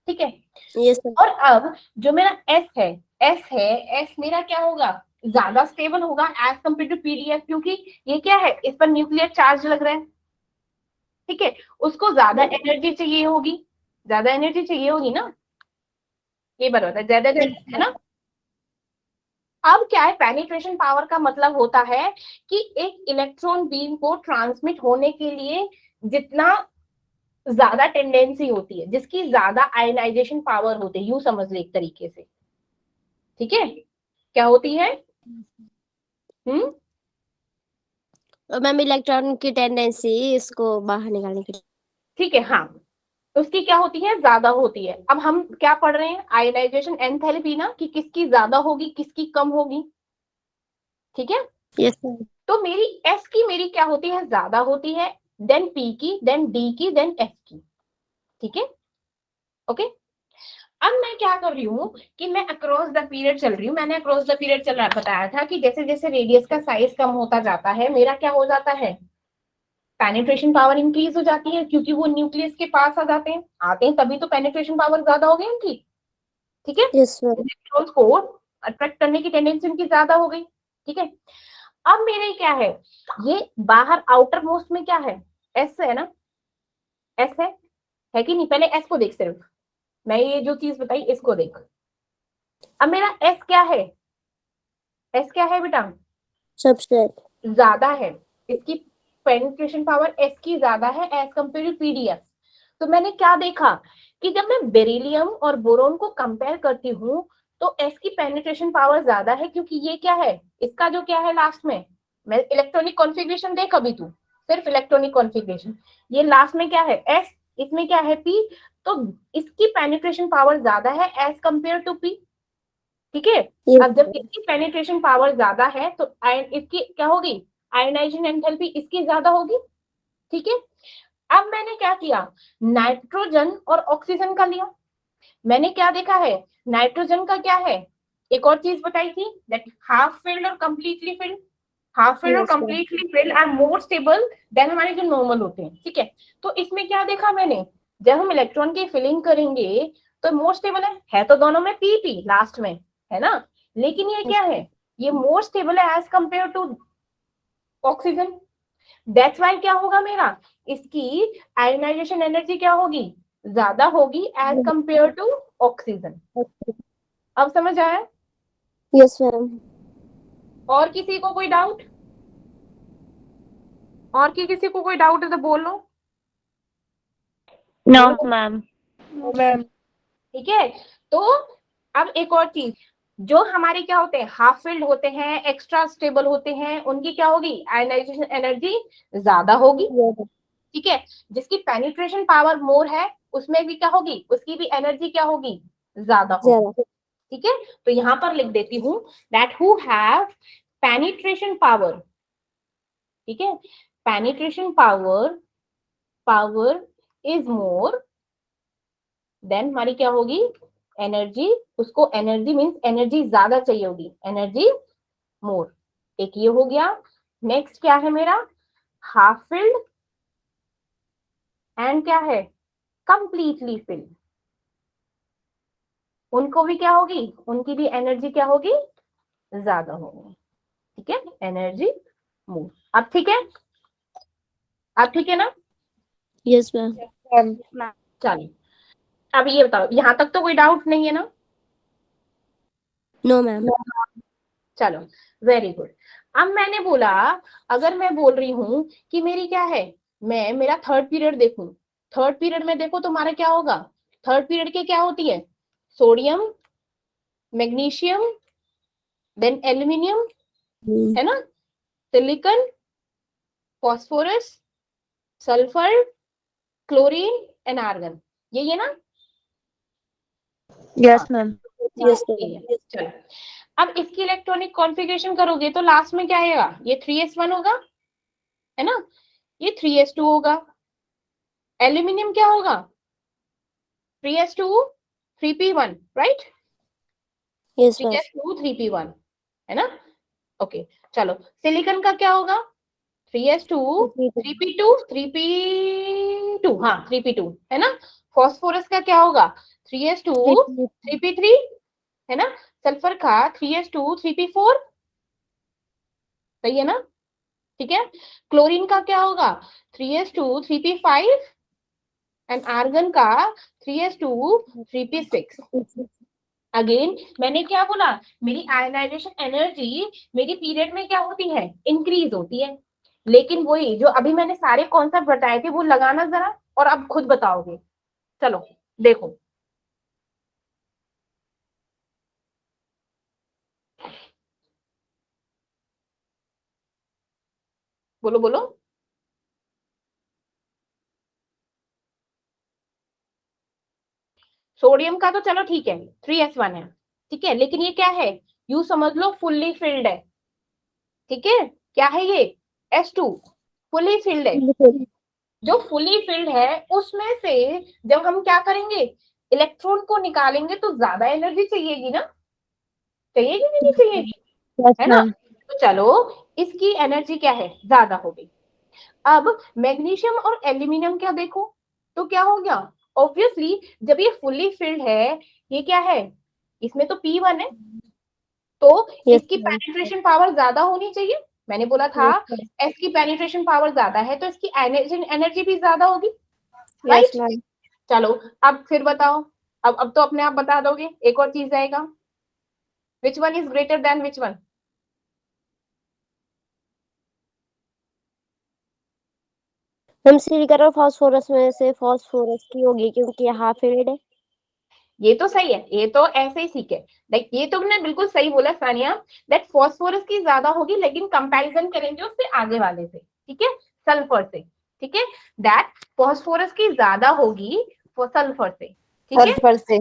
[SPEAKER 1] ठीक है।
[SPEAKER 3] Yes sir.
[SPEAKER 1] और अब जो मेरा एस है, एस मेरा क्या होगा? ज्यादा स्टेबल होगा एज कम्पेयर टू पीडीएफ, क्योंकि ये क्या है, इस पर न्यूक्लियर चार्ज लग रहा है, ठीक है। उसको ज्यादा एनर्जी चाहिए होगी, ज्यादा एनर्जी चाहिए होगी ना, ये बराबर है, ज्यादा है ना। अब क्या है, पेनिट्रेशन पावर का मतलब होता है कि एक इलेक्ट्रॉन बीम को ट्रांसमिट होने के लिए जितना ज्यादा टेंडेंसी होती है, जिसकी ज्यादा आयनाइजेशन पावर होती है, यूं समझ ले एक तरीके से, ठीक है। क्या होती है?
[SPEAKER 3] मैम इलेक्ट्रॉन की टेंडेंसी इसको बाहर निकालने की।
[SPEAKER 1] ठीक है, हाँ, उसकी क्या होती है? ज्यादा होती है। अब हम क्या पढ़ रहे हैं? आयनाइजेशन एंथैल्पी ना, कि किसकी ज्यादा होगी किसकी कम होगी, ठीक है।
[SPEAKER 3] Yes sir.
[SPEAKER 1] तो मेरी एस की मेरी क्या होती है? ज्यादा होती है, देन पी की, देन डी की, देन एफ की, ठीक है, ओके। अब मैं क्या कर रही हूँ कि मैं अक्रॉस द पीरियड चल रही हूँ। मैंने अक्रॉस द पीरियड चल रहा बताया था कि जैसे जैसे रेडियस का साइज कम होता जाता है, मेरा क्या हो जाता है? पेनिट्रेशन पावर इंक्रीज हो जाती है, क्योंकि वो न्यूक्लियस के पास आ जाते हैं, आते हैं तभी तो पेनिट्रेशन पावर ज्यादा हो गई उनकी, ठीक है।
[SPEAKER 3] Yes sir.
[SPEAKER 1] इलेक्ट्रॉन्स को अट्रैक्ट करने की टेंडेंसी उनकी ज्यादा हो गई, ठीक है। अब मेरे क्या है, ये बाहर आउटर मोस्ट में क्या है? एस है ना, एस है कि नहीं? पहले एस को देख, सिर्फ मैं ये जो चीज बताई इसको देख। अब मेरा एस क्या है? एस क्या है बेटा?
[SPEAKER 3] सबसे
[SPEAKER 1] ज्यादा है, इसकी पेनिट्रेशन पावर एस की ज्यादा है एज कंपेयर टू पीडीएफ। तो मैंने क्या देखा कि जब मैं बेरिलियम और बोरोन को कंपेयर करती हूँ तो एस की पेनिट्रेशन पावर ज्यादा है, क्योंकि ये क्या है, इसका जो क्या है लास्ट में, मैं इलेक्ट्रॉनिक कॉन्फ़िगरेशन देख अभी तू, सिर्फ इलेक्ट्रॉनिक कॉन्फ़िगरेशन, ये लास्ट में क्या है? एस, इसमें क्या है? पी। तो इसकी पेनिट्रेशन पावर ज्यादा है एज कंपेयर टू पी, ठीक है। अब जब इसकी पेनिट्रेशन पावर ज्यादा है तो इसकी क्या होगी? आयनाइजेशन एंथैल्पी इसकी ज्यादा होगी, ठीक है। अब मैंने क्या किया, नाइट्रोजन और ऑक्सीजन का लिया। मैंने क्या देखा है, नाइट्रोजन का क्या है, एक और चीज बताई थी, दैट हाफ फिल्ड और कंप्लीटली फिल्ड, हाफ फिल्ड और completely filled are more stable than हमारे जो नॉर्मल होते हैं, ठीक है। तो इसमें क्या देखा मैंने, जब हम इलेक्ट्रॉन की फिलिंग करेंगे तो मोर स्टेबल है तो दोनों में पी पी लास्ट में, है ना। लेकिन ये क्या है, ये मोर स्टेबल है as compare to oxygen. That's why क्या होगा मेरा, इसकी आयनाइजेशन एनर्जी क्या होगी? ज्यादा होगी एज कंपेयर टू ऑक्सीजन। अब समझ आया?
[SPEAKER 3] Yes ma'am.
[SPEAKER 1] और किसी को कोई डाउट? और किसी को कोई डाउट है तो बोल लो।
[SPEAKER 4] No ma'am.
[SPEAKER 6] मैम
[SPEAKER 1] ठीक है, तो अब एक और चीज, जो हमारे क्या होते हैं, हाफ फिल्ड होते हैं, एक्स्ट्रा स्टेबल होते हैं, उनकी क्या होगी? आयनाइजेशन एनर्जी ज्यादा होगी, ठीक है। जिसकी पेनिट्रेशन पावर मोर है उसमें भी क्या होगी, उसकी भी एनर्जी क्या होगी? ज्यादा होगी, ठीक है। तो यहां पर लिख देती हूँ that who have penetration power, ठीक है, penetration power is more than हमारी क्या होगी? एनर्जी। उसको एनर्जी मींस एनर्जी ज्यादा चाहिए होगी, एनर्जी मोर, एक ये हो गया। नेक्स्ट क्या है मेरा, हाफ फिल्ड एंड क्या है, कंप्लीटली फिल्ड। उनको भी क्या होगी, उनकी भी एनर्जी क्या होगी, ज्यादा होगी। ठीक है, एनर्जी मूव। अब ठीक है, अब ठीक है ना।
[SPEAKER 3] Yes ma'am.
[SPEAKER 6] मैम
[SPEAKER 1] चलिए अब ये बताओ, यहां तक तो कोई डाउट नहीं है ना।
[SPEAKER 3] No ma'am.
[SPEAKER 1] चलो वेरी गुड। अब मैंने बोला, अगर मैं बोल रही हूं कि मेरी क्या है, मैं मेरा थर्ड पीरियड देखूं, थर्ड पीरियड में देखो तुम्हारा क्या होगा, थर्ड पीरियड के क्या होती है, सोडियम, मैग्नीशियम, देन एल्यूमिनियम, है ना, silicon, phosphorus, sulphur, chlorine and argon, यही है ना।
[SPEAKER 4] Yes ma'am.
[SPEAKER 3] यस
[SPEAKER 1] चलो अब इसकी इलेक्ट्रॉनिक कॉन्फ़िगरेशन करोगे तो लास्ट में क्या आएगा, ये 3s1 होगा, है ना, ये 3s2 होगा। एल्यूमिनियम क्या होगा, 3s2 3p1, right,
[SPEAKER 3] yes ma'am.
[SPEAKER 1] 3s2 3p1, है ना। ओके चलो, सिलिकॉन का क्या होगा, 3s2 3p2 3p2, हाँ 3p2, है ना। फॉस्फोरस का क्या होगा, 3s2 3p3, है ना। सल्फर का 3s2 3p4, सही है ना, ठीक है। क्लोरीन का क्या होगा, 3s2 3p5 एंड आर्गन का 3s2 3p6। अगेन मैंने क्या बोला, मेरी आयनाइजेशन एनर्जी मेरी पीरियड में क्या होती है, इंक्रीज होती है। लेकिन वही जो अभी मैंने सारे कॉन्सेप्ट बताए थे वो लगाना जरा, और अब खुद बताओगे। चलो देखो, बोलो बोलो। सोडियम का तो चलो ठीक है 3s1 है, ठीक है, लेकिन ये क्या है, यू समझ लो फुल्ली फिल्ड है, ठीक है। क्या है ये, s2 फुली फिल्ड है। जो फुली फिल्ड है उसमें से जब हम क्या करेंगे, इलेक्ट्रॉन को निकालेंगे तो ज्यादा एनर्जी चाहिएगी ना, चाहिएगी कि नहीं चाहिएगी,
[SPEAKER 4] यस
[SPEAKER 1] है ना।
[SPEAKER 4] मैम।
[SPEAKER 1] तो चलो इसकी एनर्जी क्या है, ज्यादा होगी। अब मैग्नीशियम और एल्यूमिनियम क्या देखो, तो क्या हो गया, ऑब्वियसली जब ये फुल्ली फिल्ड है, ये क्या है, इसमें तो P1 है, तो
[SPEAKER 3] यस
[SPEAKER 1] इसकी पेनिट्रेशन पावर ज्यादा होनी चाहिए। मैंने बोला था S की पेनिट्रेशन पावर ज्यादा है तो इसकी एनर्जी भी ज्यादा होगी,
[SPEAKER 6] यस
[SPEAKER 1] राइट।
[SPEAKER 6] मैम।
[SPEAKER 1] चलो अब फिर बताओ, अब तो अपने आप बता दोगे। एक और चीज आएगा, which one is greater than which one,
[SPEAKER 3] हम सिलिकॉन और फास्फोरस में से फास्फोरस की होगी क्योंकि हाफ फिल्ड है।
[SPEAKER 1] ये तो सही है, ये तो ऐसे ही सीखे, लाइक ये तो तुमने बिल्कुल सही बोला सानिया, दैट फॉस्फोरस की ज्यादा होगी, लेकिन कंपैरिजन करेंगे उससे आगे वाले से, ठीक है, सल्फर से, ठीक है, दैट फॉस्फोरस की ज्यादा होगी सल्फर से, ठीक है,
[SPEAKER 2] सल्फर से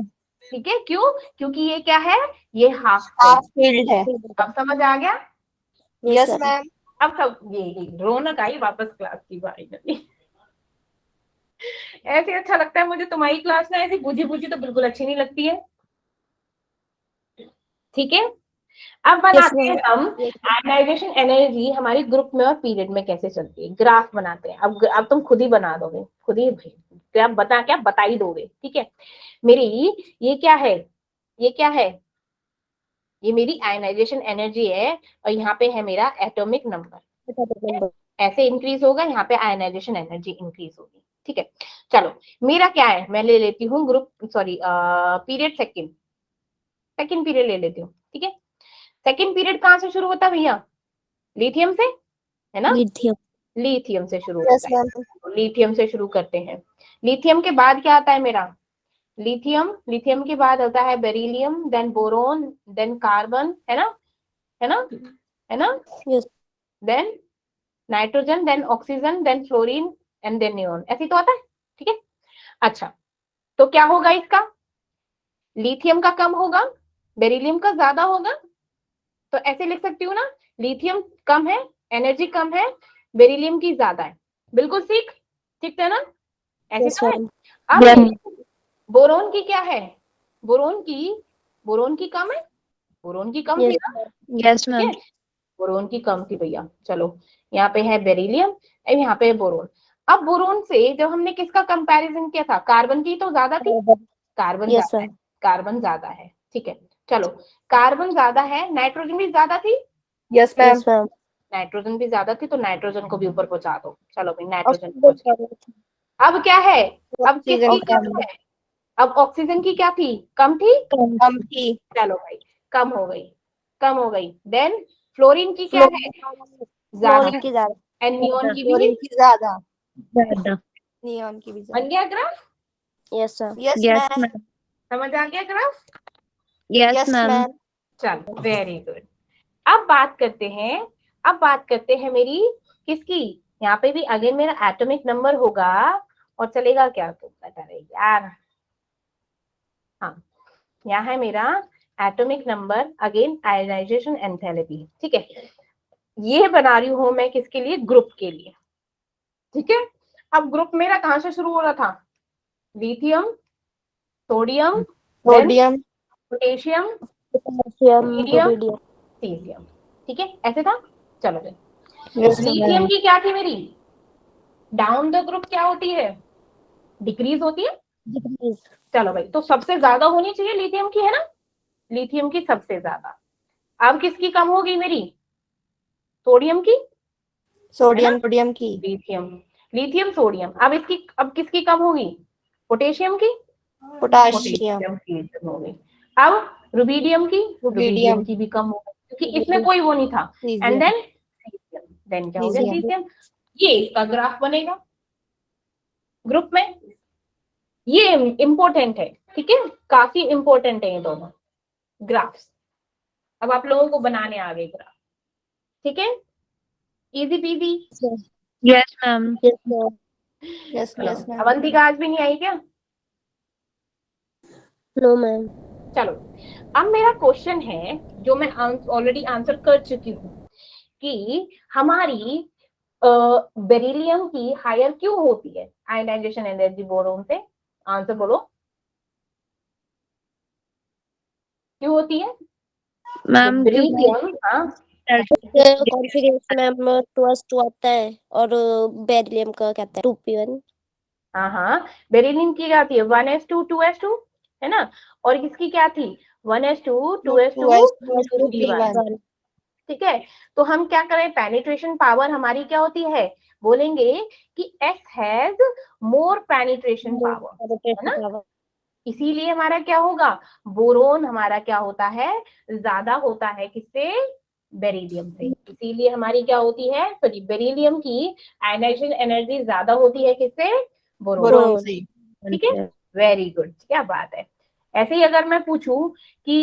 [SPEAKER 1] ठीक है। क्यों, क्योंकि ये क्या है, ये हाफ
[SPEAKER 2] हाफ फील्ड है।
[SPEAKER 1] अब समझ आ गया।
[SPEAKER 6] Yes ma'am.
[SPEAKER 1] अब सब ये रौनक आई वापस क्लास की बारी करनी। ऐसे अच्छा लगता है मुझे तुम्हारी क्लास ना, ऐसी बुझी बुझी तो बिल्कुल अच्छी नहीं लगती है, ठीक है। अब बनाते हैं हम आयनाइजेशन एनर्जी हमारी ग्रुप में और पीरियड में कैसे चलती है, ग्राफ बनाते हैं। अब तुम खुद ही बना दोगे, खुद ही क्या बता ही दोगे, ठीक है। मेरी ये क्या है, ये क्या है, ये मेरी आयनाइजेशन एनर्जी है, और यहाँ पे है मेरा एटॉमिक नंबर, ऐसे इंक्रीज होगा, यहाँ पे आयनाइजेशन एनर्जी इंक्रीज होगी, ठीक है। चलो मेरा क्या है, मैं ले लेती हूँ group, sorry period second, second period ले लेती हूँ, ठीक है। सेकंड पीरियड कहाँ से शुरू होता है भैया, लिथियम से, है ना,
[SPEAKER 3] लिथियम।
[SPEAKER 1] लिथियम से शुरू
[SPEAKER 6] यस
[SPEAKER 1] होता है,
[SPEAKER 6] मैम।
[SPEAKER 1] तो लिथियम से शुरू करते हैं। लिथियम के बाद क्या आता है मेरा, लिथियम, लिथियम के बाद आता है beryllium, then boron, then carbon, है ना, है ना, है ना,
[SPEAKER 3] yes.
[SPEAKER 1] Then nitrogen, then oxygen, then fluorine and then neon, ऐसे तो आता है, ठीक है। अच्छा तो क्या होगा इसका, लिथियम का कम होगा, बेरिलियम का ज्यादा होगा, तो ऐसे लिख सकती हूँ ना, लिथियम कम है, एनर्जी कम है, बेरिलियम की ज्यादा है, बिल्कुल ठीक, ठीक है ना, ऐसे
[SPEAKER 3] यस
[SPEAKER 1] तो है।
[SPEAKER 3] मैम।
[SPEAKER 1] अब
[SPEAKER 4] Yes.
[SPEAKER 1] बोरोन की क्या है, बोरोन की कम है, बोरोन की कम थी
[SPEAKER 3] यस।
[SPEAKER 1] ना,
[SPEAKER 4] यस
[SPEAKER 1] ठीक
[SPEAKER 4] मैम।
[SPEAKER 1] है, बोरोन की कम थी भैया। चलो यहाँ पे है बेरिलियम, अब यहाँ पे है बोरोन। अब बोरोन से जब हमने किसका कंपैरिजन किया था, कार्बन की तो ज्यादा थी, कार्बन
[SPEAKER 3] यस
[SPEAKER 1] ज्यादा है,
[SPEAKER 3] मैम।
[SPEAKER 1] कार्बन ज्यादा है, ठीक है। चलो कार्बन ज्यादा है, नाइट्रोजन भी ज्यादा थी,
[SPEAKER 6] yes ma'am.
[SPEAKER 3] Yes ma'am.
[SPEAKER 1] Nitrogen भी ज्यादा थी, तो नाइट्रोजन को भी ऊपर पहुंचा दो। चलो भाई नाइट्रोजन पहुंच गया। अब क्या है, अब किसकी कम है, अब ऑक्सीजन की क्या थी, कम थी,
[SPEAKER 6] कम थी।
[SPEAKER 1] चलो भाई कम हो गई, कम हो गई। देन फ्लोरीन की क्या है, ज्यादा,
[SPEAKER 3] फ्लोरीन की ज्यादा।
[SPEAKER 1] एंड नियोन की भी
[SPEAKER 6] फ्लोरीन की ज्यादा,
[SPEAKER 4] ज्यादा।
[SPEAKER 6] नियॉन की भी
[SPEAKER 1] बन
[SPEAKER 6] ज्यादा।
[SPEAKER 1] गया graph,
[SPEAKER 3] yes ma'am.
[SPEAKER 6] Yes
[SPEAKER 4] yes
[SPEAKER 6] ma'am.
[SPEAKER 4] Ma'am.
[SPEAKER 1] समझ आ गया graph.
[SPEAKER 4] Yes
[SPEAKER 6] yes
[SPEAKER 4] ma'am.
[SPEAKER 6] Ma'am.
[SPEAKER 1] चलो वेरी गुड। अब बात करते हैं, अब बात करते हैं मेरी किसकी, यहाँ पे भी अगेन मेरा एटॉमिक नंबर होगा और चलेगा क्या, तो पता रहे यार। हाँ यहाँ है मेरा atomic number, again ionisation enthalpy, ठीक है। ये बना रही हूं मैं किसके लिए, ग्रुप के लिए, ठीक है। अब ग्रुप मेरा कहां से शुरू हो रहा था, lithium, sodium, then
[SPEAKER 6] sodium,
[SPEAKER 1] potassium,
[SPEAKER 3] potassium,
[SPEAKER 1] medium,
[SPEAKER 3] rubidium.
[SPEAKER 1] Caesium, ठीक है ऐसे था। चलो फिर
[SPEAKER 6] यस
[SPEAKER 1] लिथियम
[SPEAKER 6] मैम।
[SPEAKER 1] की क्या थी मेरी, डाउन द ग्रुप क्या होती है, डिक्रीज होती है।
[SPEAKER 3] डिक्रीज।
[SPEAKER 1] चलो भाई, तो सबसे ज्यादा होनी चाहिए लिथियम की, है ना, लिथियम की सबसे ज्यादा। अब किसकी कम होगी मेरी, सोडियम की,
[SPEAKER 6] सोडियम, सोडियम की,
[SPEAKER 1] लिथियम, लिथियम सोडियम। अब इसकी, अब किसकी कम होगी, पोटेशियम की,
[SPEAKER 6] पोटाशियम,
[SPEAKER 1] पोटेशियम की कम होगी। अब रुबीडियम की, रुबीडियम
[SPEAKER 6] रुबिडियम,
[SPEAKER 1] की भी कम होगी, क्योंकि इसमें कोई वो नहीं था। एंड
[SPEAKER 6] सीजियम,
[SPEAKER 1] देन क्या हो गया,
[SPEAKER 6] सीजियम।
[SPEAKER 1] सीजियम। ये इसका ग्राफ बनेगा ग्रुप में, ये इंपॉर्टेंट है, ठीक है, काफी इंपॉर्टेंट है ये दोनों ग्राफ्स। अब आप लोगों को बनाने आ गए ग्राफ, ठीक है, easy PG.
[SPEAKER 4] Yes ma'am.
[SPEAKER 3] Yes ma'am.
[SPEAKER 6] Yes
[SPEAKER 1] चलो
[SPEAKER 6] यस मैम।
[SPEAKER 1] अवंतिका आज भी नहीं आई क्या,
[SPEAKER 3] नो मैम।
[SPEAKER 1] चलो। अब मेरा क्वेश्चन है जो मैं ऑलरेडी आंसर कर चुकी हूँ, कि हमारी बेरिलियम की हायर क्यों होती है आयनाइजेशन एनर्जी बोरोन से, आंसर बोलो, क्यों होती है
[SPEAKER 4] मैम
[SPEAKER 1] बेरिलियम, हाँ
[SPEAKER 3] कॉन्फ़िगरेशन मैम 2s2 आता है और बेरिलियम का कहता है 2p1।
[SPEAKER 1] हाँ हाँ, बेरिलियम की क्या थी, 1s2 2s2, है ना, और किसकी क्या थी, 1s2 2s2 2p1,
[SPEAKER 3] 2p1।
[SPEAKER 1] ठीक है। तो हम क्या करें, पेनिट्रेशन पावर हमारी क्या होती है, बोलेंगे कि S has more penetration power, है ना, इसीलिए हमारा क्या होगा, बोरोन हमारा क्या होता है, ज्यादा होता है किससे, बेरिलियम से। इसीलिए हमारी क्या होती है, सॉरी बेरिलियम की आयनाइजेशन एनर्जी ज्यादा होती है किससे, बोरोन,
[SPEAKER 6] बोरोन से।
[SPEAKER 1] ठीक है। वेरी गुड, क्या बात है। ऐसे ही अगर मैं पूछूं कि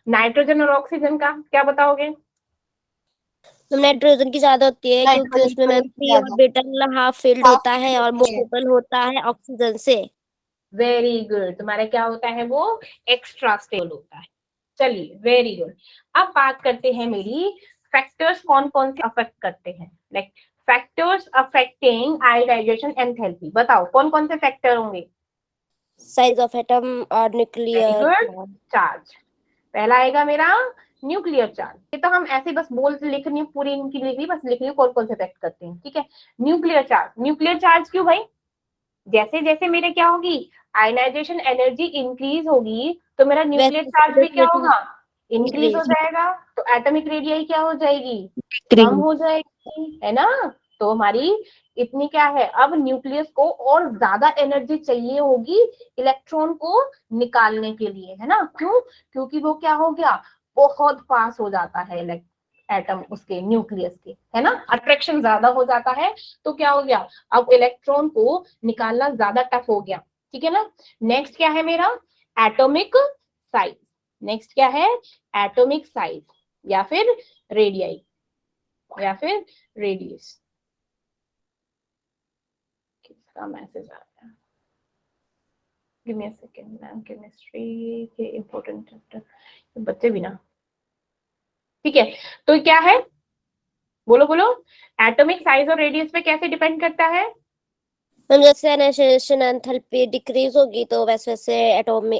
[SPEAKER 1] नाइट्रोजन और ऑक्सीजन का क्या बताओगे,
[SPEAKER 3] नाइट्रोजन की ज्यादा होती है क्योंकि
[SPEAKER 6] नाइट्रोजन
[SPEAKER 3] उसमें मैम
[SPEAKER 6] की
[SPEAKER 3] 3
[SPEAKER 6] ज्यादा,
[SPEAKER 3] ऑर्बिटल हाफ फिल्ड
[SPEAKER 6] हाफ
[SPEAKER 3] होता है और
[SPEAKER 6] होती है।
[SPEAKER 3] मोर होता है ऑक्सीजन से।
[SPEAKER 1] वेरी गुड, तुम्हारा क्या होता है, वो एक्स्ट्रा स्टेबल होता है। चलिए वेरी गुड। अब बात करते हैं मेरी, फैक्टर्स कौन कौन से अफेक्ट करते हैं, like factors affecting iodisation enthalpy, बताओ कौन कौन से फैक्टर होंगे।
[SPEAKER 3] साइज ऑफ एटम और
[SPEAKER 1] वेरी
[SPEAKER 3] न्यूक्लियर
[SPEAKER 1] गुड, चार्ज, पहला आएगा मेरा न्यूक्लियर चार्ज। ये तो हम ऐसे बस बोल लिख रही हूँ, पूरी इनकी लिख रही, बस लिख रही हूँ कौन कौन से अफेक्ट करते हैं, ठीक है। न्यूक्लियर चार्ज, न्यूक्लियर चार्ज क्यों भाई, जैसे जैसे मेरे क्या होगी, आयनाइजेशन एनर्जी इंक्रीज होगी, तो मेरा न्यूक्लियर चार्ज भी क्या होगा, इंक्रीज हो जाएगा, तो एटॉमिक रेडियाई क्या हो जाएगी, कम हो जाएगी, है ना। तो हमारी इतनी क्या है, अब न्यूक्लियस को और ज्यादा एनर्जी चाहिए होगी इलेक्ट्रॉन को निकालने के लिए, है ना, क्यों, क्योंकि वो क्या हो गया, बहुत फास्ट हो जाता है एटम उसके न्यूक्लियस के, है ना, अट्रैक्शन ज्यादा हो जाता है, तो क्या हो गया, अब इलेक्ट्रॉन को निकालना ज्यादा टफ हो गया, ठीक है ना। नेक्स्ट क्या है मेरा, एटॉमिक साइज, नेक्स्ट क्या है, एटॉमिक साइज या फिर रेडियाई या फिर रेडियस, किसका मैसेज आ रहा है, give me a second ma'am, chemistry के इंपॉर्टेंट चैप्टर, बच्चे भी ना, ठीक है। तो क्या है, बोलो बोलो, एटॉमिक साइज और रेडियस पे कैसे डिपेंड करता है,
[SPEAKER 3] मैम जैसे आयनाइजेशन एंथैल्पी डिक्रीज होगी तो वैसे वैसे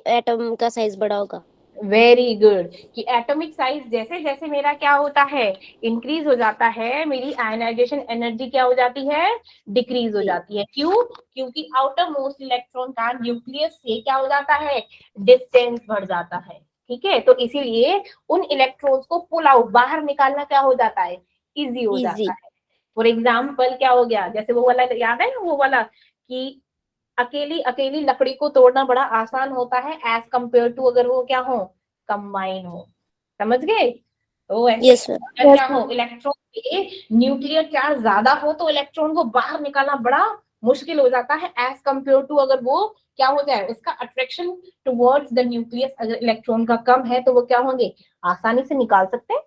[SPEAKER 3] एटम का साइज बड़ा होगा।
[SPEAKER 1] Very good. कि एटॉमिक साइज जैसे जैसे मेरा क्या होता है, इंक्रीज हो जाता है, मेरी आयनाइजेशन एनर्जी क्या हो जाती है, डिक्रीज हो जाती है। क्यों? क्योंकि आउटर मोस्ट इलेक्ट्रॉन का न्यूक्लियस से क्या हो जाता है, डिस्टेंस बढ़ जाता है। ठीक है, तो इसीलिए उन इलेक्ट्रॉन्स को पुल आउट, बाहर निकालना क्या हो जाता है, इजी हो
[SPEAKER 3] इजी।
[SPEAKER 1] जाता है। फॉर एग्जाम्पल क्या हो गया, जैसे वो वाला याद है ना, वो वाला कि अकेली अकेली लकड़ी को तोड़ना बड़ा आसान होता है एज कंपेयर टू अगर वो क्या हो, कंबाइन हो। समझ गए? तो ऐसे
[SPEAKER 3] यस मैम।
[SPEAKER 1] अगर क्या हो, इलेक्ट्रॉन के न्यूक्लियर चार्ज ज्यादा हो तो इलेक्ट्रॉन को बाहर निकालना बड़ा मुश्किल हो जाता है एज कंपेयर टू अगर वो क्या हो जाए, उसका अट्रैक्शन टुवर्ड्स द न्यूक्लियस अगर इलेक्ट्रॉन का कम है तो वो क्या होंगे, आसानी से निकाल सकते हैं,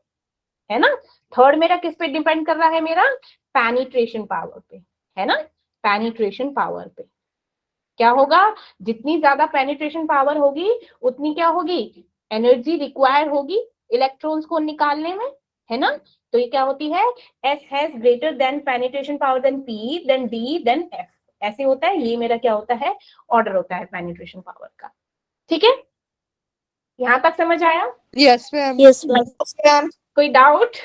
[SPEAKER 1] है ना। थर्ड मेरा किस पे डिपेंड कर रहा है, मेरा पेनिट्रेशन पावर पे, है ना। पेनिट्रेशन पावर पे क्या होगा, जितनी ज्यादा पेनिट्रेशन पावर होगी उतनी क्या होगी, एनर्जी रिक्वायर होगी इलेक्ट्रॉन्स को निकालने में, है ना। तो ये क्या होती है, S has greater than penetration power than P than D than F, ऐसे होता है। ये मेरा क्या होता है, ऑर्डर होता है पेनिट्रेशन पावर का। ठीक है, यहां तक समझ आया?
[SPEAKER 6] Yes ma'am.
[SPEAKER 3] Yes ma'am.
[SPEAKER 6] Ma'am
[SPEAKER 1] कोई डाउट?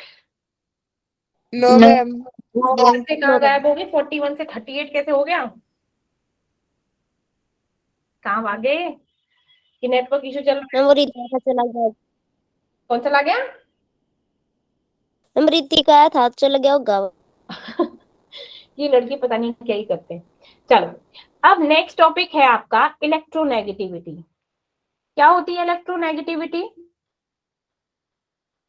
[SPEAKER 6] No ma'am.
[SPEAKER 1] से कहाँ गायब हो गए, 41 से 38 कैसे हो गया, कहाँ भागे, कि नेटवर्क इशू चल रहा है?
[SPEAKER 3] मैम वो रीति का चला गया।
[SPEAKER 1] कौन चला गया?
[SPEAKER 3] मैम रीति का आया था, चला गया होगा।
[SPEAKER 1] ये लड़के पता नहीं क्या ही करते हैं। चलो, अब नेक्स्ट टॉपिक है आपका इलेक्ट्रोनेगेटिविटी। क्या होती है electronegativity?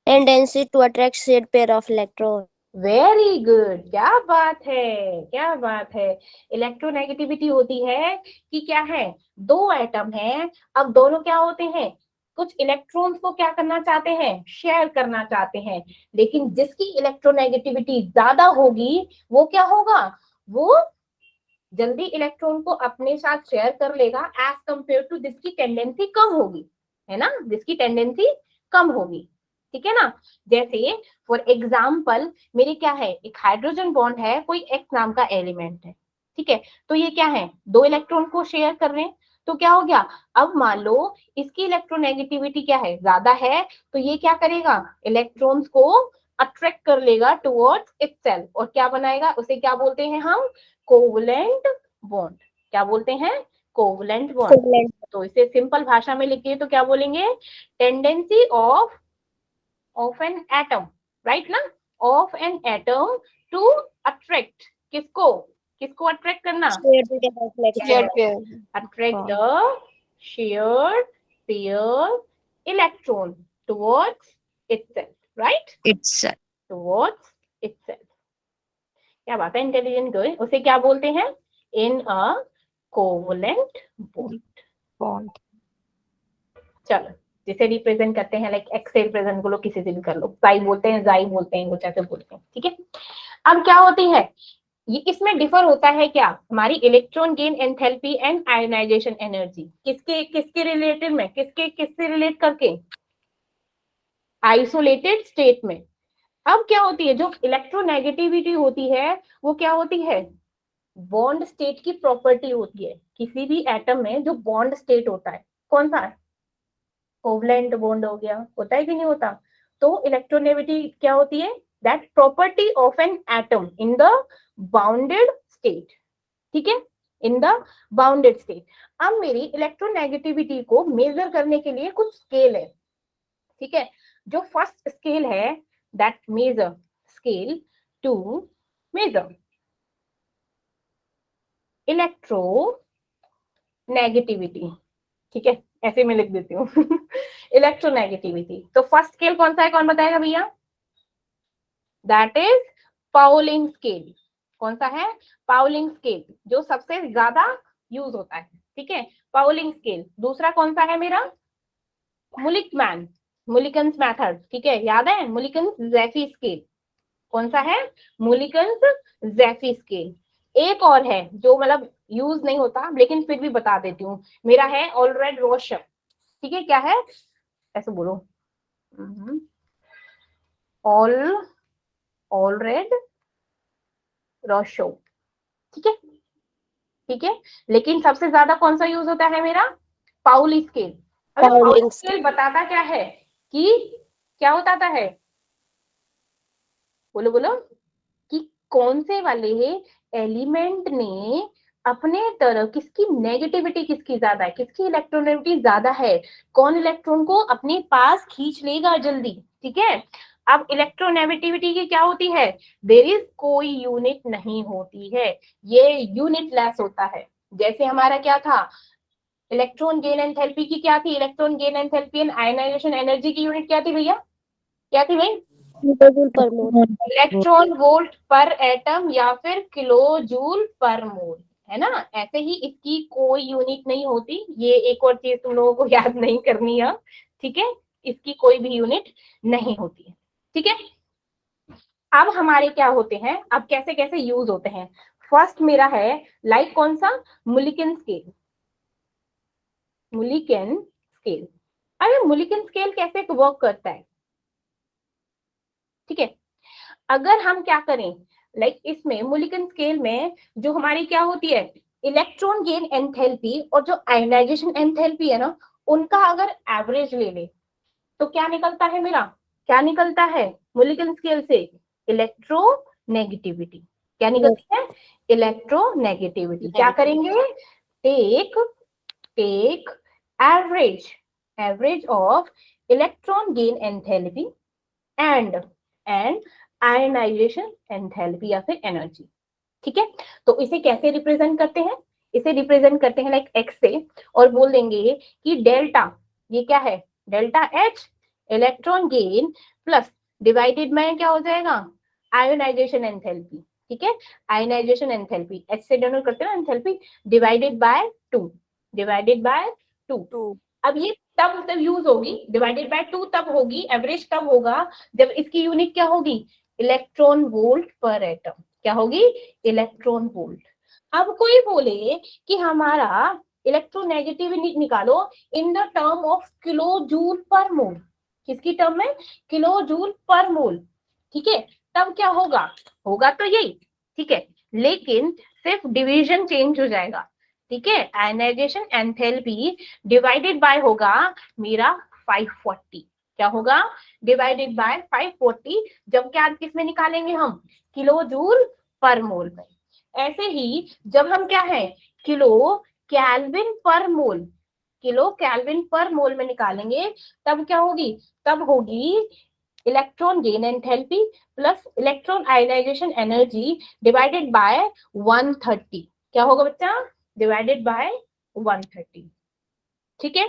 [SPEAKER 3] Tendency to attract shared pair of electron.
[SPEAKER 1] Very good, क्या बात है, क्या बात है। इलेक्ट्रोनेगेटिविटी होती है कि क्या है, दो एटम है, अब दोनों क्या होते हैं, कुछ इलेक्ट्रॉन्स को क्या करना चाहते हैं, शेयर करना चाहते हैं, लेकिन जिसकी इलेक्ट्रोनेगेटिविटी ज्यादा होगी वो क्या होगा, वो जल्दी इलेक्ट्रॉन को अपने साथ शेयर कर लेगा एज कंपेयर टू जिसकी टेंडेंसी कम होगी, है ना, जिसकी टेंडेंसी कम होगी। ठीक है ना। जैसे फॉर एग्जाम्पल मेरे क्या है, एक हाइड्रोजन बॉन्ड है, कोई एक्स नाम का एलिमेंट है, ठीक है। तो ये क्या है, दो इलेक्ट्रॉन को शेयर कर रहे हैं, तो क्या हो गया, अब मान लो इसकी इलेक्ट्रोनेगेटिविटी क्या है, ज्यादा है, तो ये क्या करेगा, इलेक्ट्रॉन्स को अट्रैक्ट कर लेगा टुवर्ड्स इटसेल्फ, और क्या बनाएगा, उसे क्या बोलते हैं हम, कोवलेंट बॉन्ड। क्या बोलते हैं, कोवलेंट बॉन्ड। तो इसे सिंपल भाषा में लिखिए तो क्या बोलेंगे, tendency of an atom, right ना, of an atom to attract, किसको, किसको अट्रैक्ट करना,
[SPEAKER 6] shared pair.
[SPEAKER 1] Attract the shared pair electron towards itself, right,
[SPEAKER 4] it's
[SPEAKER 1] towards itself. क्या बात है, इंटेलिजेंट गर्ल। उसे क्या बोलते हैं, इन अ कोवलेंट बॉन्ड। चलो, जिसे रिप्रेजेंट करते हैं लाइक एक्स से रिप्रेजेंट को लो, किसी से भी कर लो, साई बोलते हैं, जाई बोलते हैं, कुछ ऐसे बोलते हैं। ठीक है, अब क्या होती है, ये इसमें डिफर होता है क्या, हमारी electron gain enthalpy and ionization energy, किसके किसके रिलेटेड में, किसके किससे रिलेट करके, आइसोलेटेड स्टेट में। अब क्या होती है, जो इलेक्ट्रोनेगेटिविटी होती है वो क्या होती है, बॉन्ड स्टेट की प्रॉपर्टी होती है। किसी भी एटम में जो बॉन्ड स्टेट होता है, कौन सा है, कोवलेंट बॉन्ड हो गया, होता है कि नहीं होता। तो इलेक्ट्रोनेगेटिविटी क्या होती है, that property of an atom in the bounded state. ठीक है, इन द बाउंडेड स्टेट। अब मेरी इलेक्ट्रोनेगेटिविटी को मेजर करने के लिए कुछ स्केल है। ठीक है, जो फर्स्ट स्केल है, that measure scale to measure electronegativity. ठीक है, ऐसे में लिख देती हूँ इलेक्ट्रोनेगेटिविटी। तो फर्स्ट स्केल कौन सा है, कौन बताएगा भैया, दैट इज पाउलिंग स्केल। कौन सा है, पाउलिंग स्केल, जो सबसे ज्यादा यूज होता है। ठीक है, पाउलिंग स्केल। दूसरा कौन सा है मेरा, मुलिकमैन, मुलिकन्स मेथड। ठीक है, याद है, मुलिकन्स ज़ेफी स्केल। कौन सा है, मुलिकन्स ज़ेफी स्केल। एक और है जो मतलब यूज नहीं होता लेकिन फिर भी बता देती हूँ, मेरा है ऑलरेड रोशर। ठीक है, क्या है, ऐसे बोलो, ऑलरेड रोशो। ठीक है, ठीक है, लेकिन सबसे ज्यादा कौन सा यूज होता है मेरा, पाउली स्केल। अबे
[SPEAKER 3] Pauling
[SPEAKER 1] पाउलिंग
[SPEAKER 3] scale.
[SPEAKER 1] स्केल बताता क्या है कि क्या बताता है, बोलो बोलो, कि कौन से वाले एलिमेंट ने अपने तरफ किसकी नेगेटिविटी किसकी ज्यादा है, किसकी इलेक्ट्रोनेगेटिविटी ज्यादा है, कौन इलेक्ट्रॉन को अपने पास खींच लेगा जल्दी। ठीक है, अब इलेक्ट्रोनेगेटिविटी की क्या होती है, देयर इज कोई यूनिट नहीं होती है, ये यूनिट लेस होता है। जैसे हमारा क्या था, इलेक्ट्रॉन गेन एंथैल्पी की क्या थी, electron gain enthalpy and ionisation energy की यूनिट क्या थी भैया, क्या थी भाई,
[SPEAKER 3] Kilojule per mole.
[SPEAKER 1] Electron volt per atom या फिर किलो जूल पर मोल, है ना। ऐसे ही इसकी कोई यूनिट नहीं होती, ये एक और चीज तुम लोगों को याद नहीं करनी है। ठीक है, इसकी कोई भी यूनिट नहीं होती है। ठीक है, अब हमारे क्या होते हैं, अब कैसे कैसे यूज होते हैं। फर्स्ट मेरा है लाइक कौन सा, मुलिकन स्केल। मुलिकन स्केल, अरे मुलिकन स्केल कैसे वर्क करता है। ठीक है, अगर हम क्या करें, लाइक इसमें मुलिकन स्केल में जो हमारी क्या होती है, इलेक्ट्रॉन गेन एंथैल्पी और जो आयनाइजेशन एंथैल्पी है ना, उनका अगर एवरेज ले ले तो क्या निकलता है मेरा, क्या निकलता है मुलिकन स्केल से, इलेक्ट्रोनेगेटिविटी। क्या निकलती है, इलेक्ट्रोनेगेटिविटी। क्या करेंगे, take average of electron gain enthalpy and ionisation enthalpy या फिर एनर्जी। ठीक है, तो इसे कैसे रिप्रेजेंट करते हैं, इसे रिप्रेजेंट करते हैं लाइक एक्स से, और बोल देंगे कि डेल्टा, ये क्या है, delta H electron gain plus divided में क्या हो जाएगा, आयोनाइजेशन एंथैल्पी। ठीक है, आयोनाइजेशन एंथैल्पी एच से डिनोट करते हैं ना enthalpy, divided by 2, divided by 2। अब ये तब यूज होगी, डिवाइडेड बाय 2 तब होगी, एवरेज तब होगा जब इसकी यूनिट क्या होगी, इलेक्ट्रॉन वोल्ट पर एटम। क्या होगी, इलेक्ट्रॉन वोल्ट। अब कोई बोले कि हमारा इलेक्ट्रोनेगेटिविटी निकालो in the term of kilo joule per mole, किसकी टर्म में, किलो जूल पर मोल। ठीक है, तब क्या होगा, होगा तो यही। ठीक है, लेकिन सिर्फ डिवीजन चेंज हो जाएगा। ठीक है, आयनाइजेशन एंथैल्पी डिवाइडेड बाय होगा मेरा 540, क्या होगा, डिवाइडेड बाय 540, जब क्या किसमें निकालेंगे हम, किलो जूल पर मोल में। ऐसे ही जब हम क्या है, किलो केल्विन पर मोल, किलो केल्विन पर मोल में निकालेंगे, तब क्या होगी, तब होगी electron gain enthalpy plus electron ionisation energy divided by 130। क्या होगा बच्चा, डिवाइडेड बाय 130। ठीक है,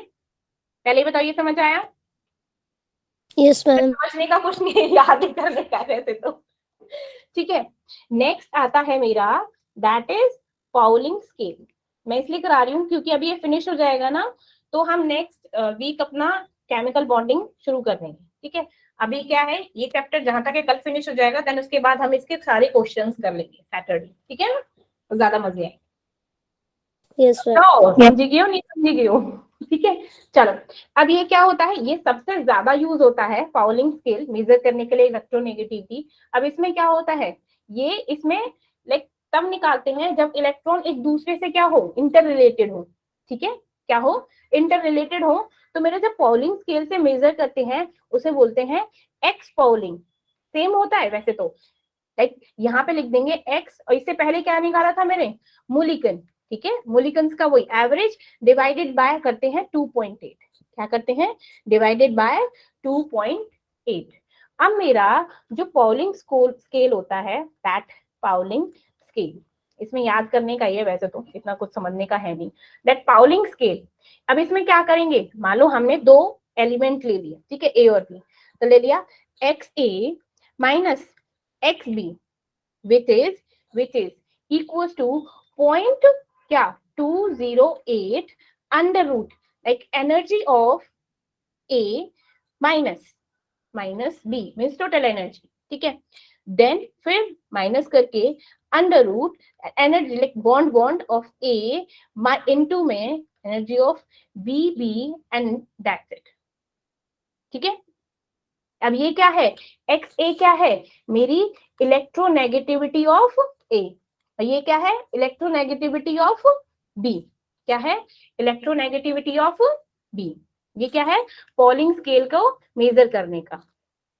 [SPEAKER 1] पहले बताइए समझ आया,
[SPEAKER 3] Yes, ma'am.
[SPEAKER 1] समझने का कुछ नहीं है, याद ही करने का वैसे तो। ठीक है, नेक्स्ट आता है मेरा, दैट इज पाउलिंग स्केल। मैं इसलिए करा रही हूँ क्योंकि अभी ये फिनिश हो जाएगा ना, तो हम नेक्स्ट वीक अपना केमिकल बॉन्डिंग शुरू कर देंगे। ठीक है, अभी क्या है, ये चैप्टर जहां तक है कल फिनिश हो जाएगा, देन उसके बाद हम इसके सारे क्वेश्चंस कर लेंगे सैटरडे। ठीक है ना, तो ज्यादा मजे आए।
[SPEAKER 3] Yes, ma'am.
[SPEAKER 1] तो समझी गई हो, नहीं समझी गई हो, ठीक है। चलो, अब ये क्या होता है, ये सबसे ज्यादा यूज होता है पाउलिंग स्केल मेजर करने के लिए इलेक्ट्रोनेगेटिविटी। अब इसमें क्या होता है, ये इसमें लाइक तब निकालते हैं जब इलेक्ट्रॉन एक दूसरे से क्या हो, इंटर रिलेटेड हो। ठीक है, क्या हो, इंटर रिलेटेड हो। तो मेरे जब पाउलिंग स्केल से मेजर करते हैं उसे बोलते हैं एक्स पाउलिंग। सेम होता है वैसे तो, लाइक यहाँ पे लिख देंगे एक्स, और इससे पहले क्या निकाला था मैंने, मुलिकन। ठीक है, मुलिकन्स का वही एवरेज डिवाइडेड बाय करते हैं 2.8। क्या करते हैं, डिवाइडेड बाय 2.8। अब मेरा जो पाउलिंग स्केल होता है, दैट पाउलिंग स्केल, इसमें याद करने का ये, वैसे तो इतना कुछ समझने का है नहीं, दैट पाउलिंग स्केल। अब इसमें क्या करेंगे, मान लो हमने दो एलिमेंट ले लिए, ठीक है, ए और बी, तो ले लिया X A minus X B which is equals to point क्या 208 under root, like energy of A minus B means total energy। ठीक है, then फिर माइनस करके under root energy like bond of A into में energy of B and that's it. ठीक है, अब ये क्या है, एक्स ए क्या है, मेरी इलेक्ट्रोनेगेटिविटी ऑफ ए, और ये क्या है, इलेक्ट्रोनेगेटिविटी ऑफ बी। क्या है, इलेक्ट्रोनेगेटिविटी ऑफ बी। ये क्या है? पॉलिंग स्केल को मेजर करने का।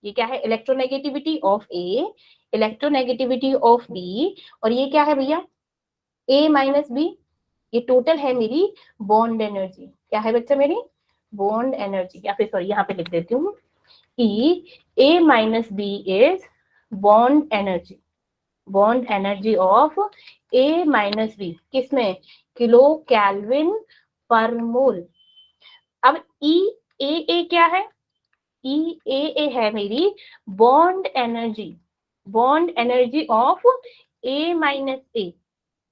[SPEAKER 1] ये क्या है? Electronegativity of A, electronegativity of B, और ये क्या है भैया? A minus B. ये टोटल है मेरी बॉन्ड एनर्जी। क्या है बच्चा मेरी? Bond energy. या फिर सॉरी यहाँ पे लिख देती हूँ कि A minus B is bond energy. Bond energy of A minus B किसमें? Kilo Kelvin per mole. अब ई ए क्या है? ई ए है मेरी bond energy. Bond energy of A minus A,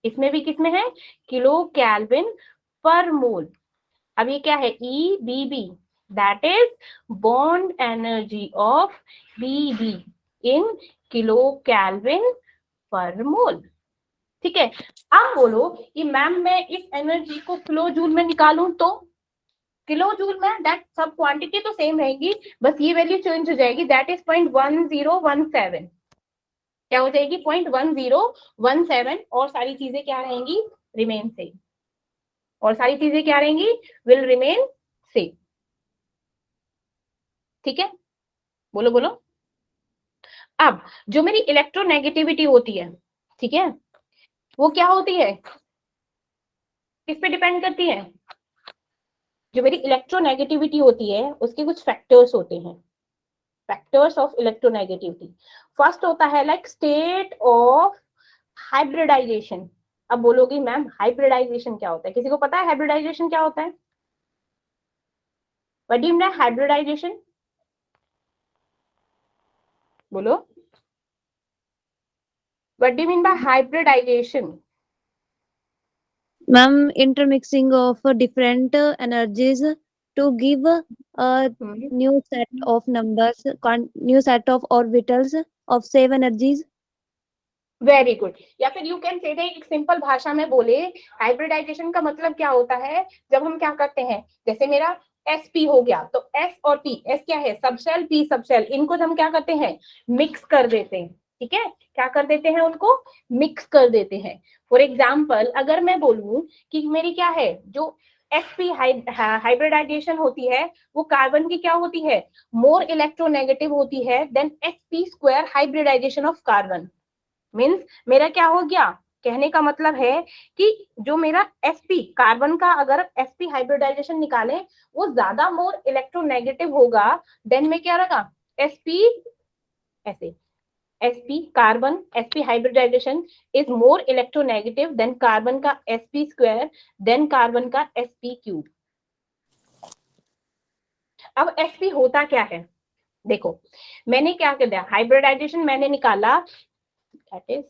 [SPEAKER 1] इसमें भी किसमें है? Kilo Kelvin per mole. अब ये क्या है? E B B, that is bond energy of B B in kilo Kelvin per mole. ठीक है। अब बोलो कि मैम मैं इस एनर्जी को किलो जूल में निकालूं तो? किलो जूल में दैट सब क्वांटिटी तो सेम रहेगी, बस ये वैल्यू चेंज हो जाएगी, दैट इज 0.1017। क्या हो जाएगी? 0.1017, और सारी चीजें क्या रहेंगी? Remain same. और सारी चीजें क्या रहेंगी? Will remain same. ठीक है, बोलो बोलो। अब जो मेरी इलेक्ट्रोनेगेटिविटी होती है, ठीक है, वो क्या होती है? किस पे डिपेंड करती है? जो मेरी इलेक्ट्रोनेगेटिविटी होती है उसके कुछ फैक्टर्स होते हैं। Factors of electronegativity. फर्स्ट होता है लाइक स्टेट ऑफ हाइब्रिडाइजेशन। अब बोलोगी मैम हाइब्रिडाइजेशन क्या होता है? किसी को पता है हाइब्रिडाइजेशन क्या होता है? What do you mean hybridization? बोलो, what do you mean by hybridization?
[SPEAKER 4] Ma'am, intermixing of different energies to give a new set of numbers, new set of orbitals of same energies.
[SPEAKER 1] Very good. या फिर you can say एक simple भाषा में बोले, hybridisation का मतलब क्या होता है? जब हम क्या करते हैं, जैसे मेरा sp हो गया, तो s और p, s क्या है? सबशेल, p सबशेल, इनको हम क्या करते हैं? मिक्स कर देते हैं। ठीक है, क्या कर देते हैं? उनको मिक्स कर देते हैं। फॉर एग्जाम्पल अगर मैं बोलूं कि मेरी क्या है, जो sp हाइब्रिडाइजेशन होती है वो कार्बन की क्या होती है? मोर इलेक्ट्रोनेगेटिव होती है than sp² hybridisation of carbon. Means मेरा क्या हो गया? कहने का मतलब है कि जो मेरा sp कार्बन का, अगर sp हाइब्रिडाइजेशन निकाले वो ज्यादा मोर इलेक्ट्रोनेगेटिव होगा देन में क्या रखा? sp, ऐसे sp carbon, sp hybridisation is more electronegative than carbon का sp² देन कार्बन का sp³। अब sp होता क्या है? देखो मैंने क्या कर दिया, हाइब्रिडाइजेशन मैंने निकाला, दैट इज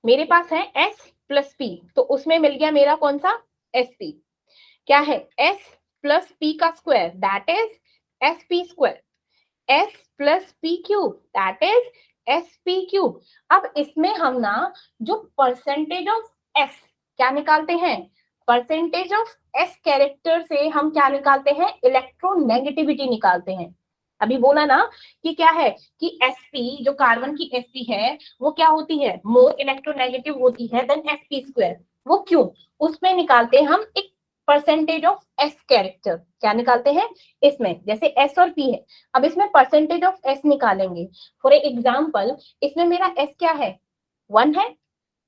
[SPEAKER 1] मेरे पास है S प्लस P, तो उसमें मिल गया मेरा कौन सा? sp। क्या है? S प्लस P का square, that is sp²। S plus P cube, that is sp³। अब इसमें हम ना जो परसेंटेज ऑफ S क्या निकालते हैं? परसेंटेज ऑफ S कैरेक्टर से हम क्या निकालते हैं? इलेक्ट्रोनेगेटिविटी निकालते हैं। अभी बोला ना कि क्या है कि sp, जो कार्बन की sp है वो क्या होती है? मोर इलेक्ट्रोनेगेटिव होती है देन sp²। वो क्यों? उसमें निकालते हैं हम एक परसेंटेज ऑफ s कैरेक्टर। क्या निकालते हैं? इसमें जैसे s और p है, अब इसमें परसेंटेज ऑफ s निकालेंगे। फॉर एग्जाम्पल इसमें मेरा s क्या है? 1 है,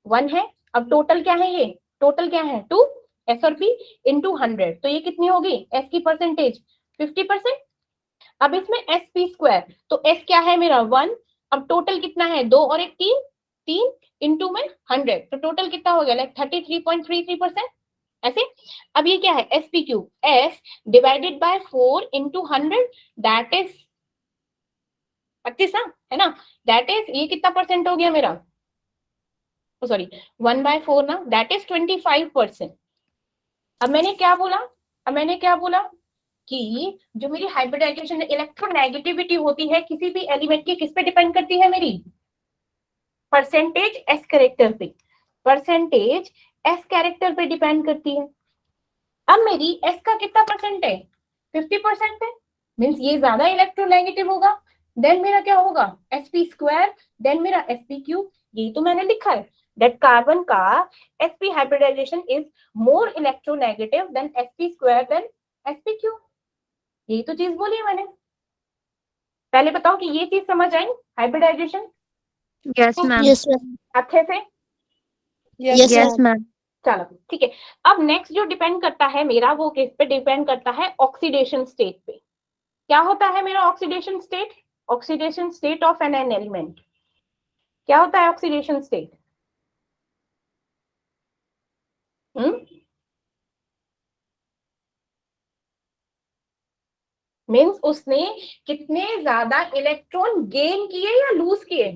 [SPEAKER 1] 1 है। अब टोटल क्या है? ये टोटल क्या है? 2, s और p इंटू 100, तो ये कितनी होगी s की परसेंटेज? 50%। अब इसमें sp², तो s क्या है मेरा? 1। अब टोटल कितना है? 2 और 1 3, 3 इंटू में 100, तो टोटल कितना हो गया? लाइक 33.33%। ऐसे अब ये क्या है? sp³, s divided by 4 into 100, that is 25, है ना? दैट इज ये कितना परसेंट हो गया मेरा? सॉरी 1/4 ना, दैट इज 25%। अब मैंने क्या बोला? कि जो मेरी हाइब्रिडाइजेशन इलेक्ट्रोनेगेटिविटी होती है किसी भी एलिमेंट की, किस पे डिपेंड करती है? मेरी परसेंटेज एस कैरेक्टर पे, परसेंटेज एस कैरेक्टर पे डिपेंड करती है। अब मेरी एस का कितना परसेंट है? 50% है, मीन्स ये ज्यादा इलेक्ट्रोनेगेटिव होगा। देन मेरा क्या होगा? sp², देन मेरा sp³। यही तो मैंने लिखा है। दैट कार्बन का sp hybridisation is more electronegative than sp square than sp cube. यही तो चीज बोली है मैंने। पहले बताओ कि ये चीज समझ आई hybridization
[SPEAKER 4] Yes, ma'am.
[SPEAKER 3] Yes ma'am,
[SPEAKER 1] अच्छे से?
[SPEAKER 3] यस
[SPEAKER 4] Yes,
[SPEAKER 3] मैम,
[SPEAKER 4] ma'am.
[SPEAKER 1] चलो ठीक है। अब नेक्स्ट जो डिपेंड करता है मेरा, वो किस पे डिपेंड करता है? ऑक्सीडेशन स्टेट पे। क्या होता है मेरा oxidation state? Oxidation state of an element क्या होता है? ऑक्सीडेशन स्टेट मीन्स उसने कितने ज्यादा इलेक्ट्रॉन गेन किए या लूज किए?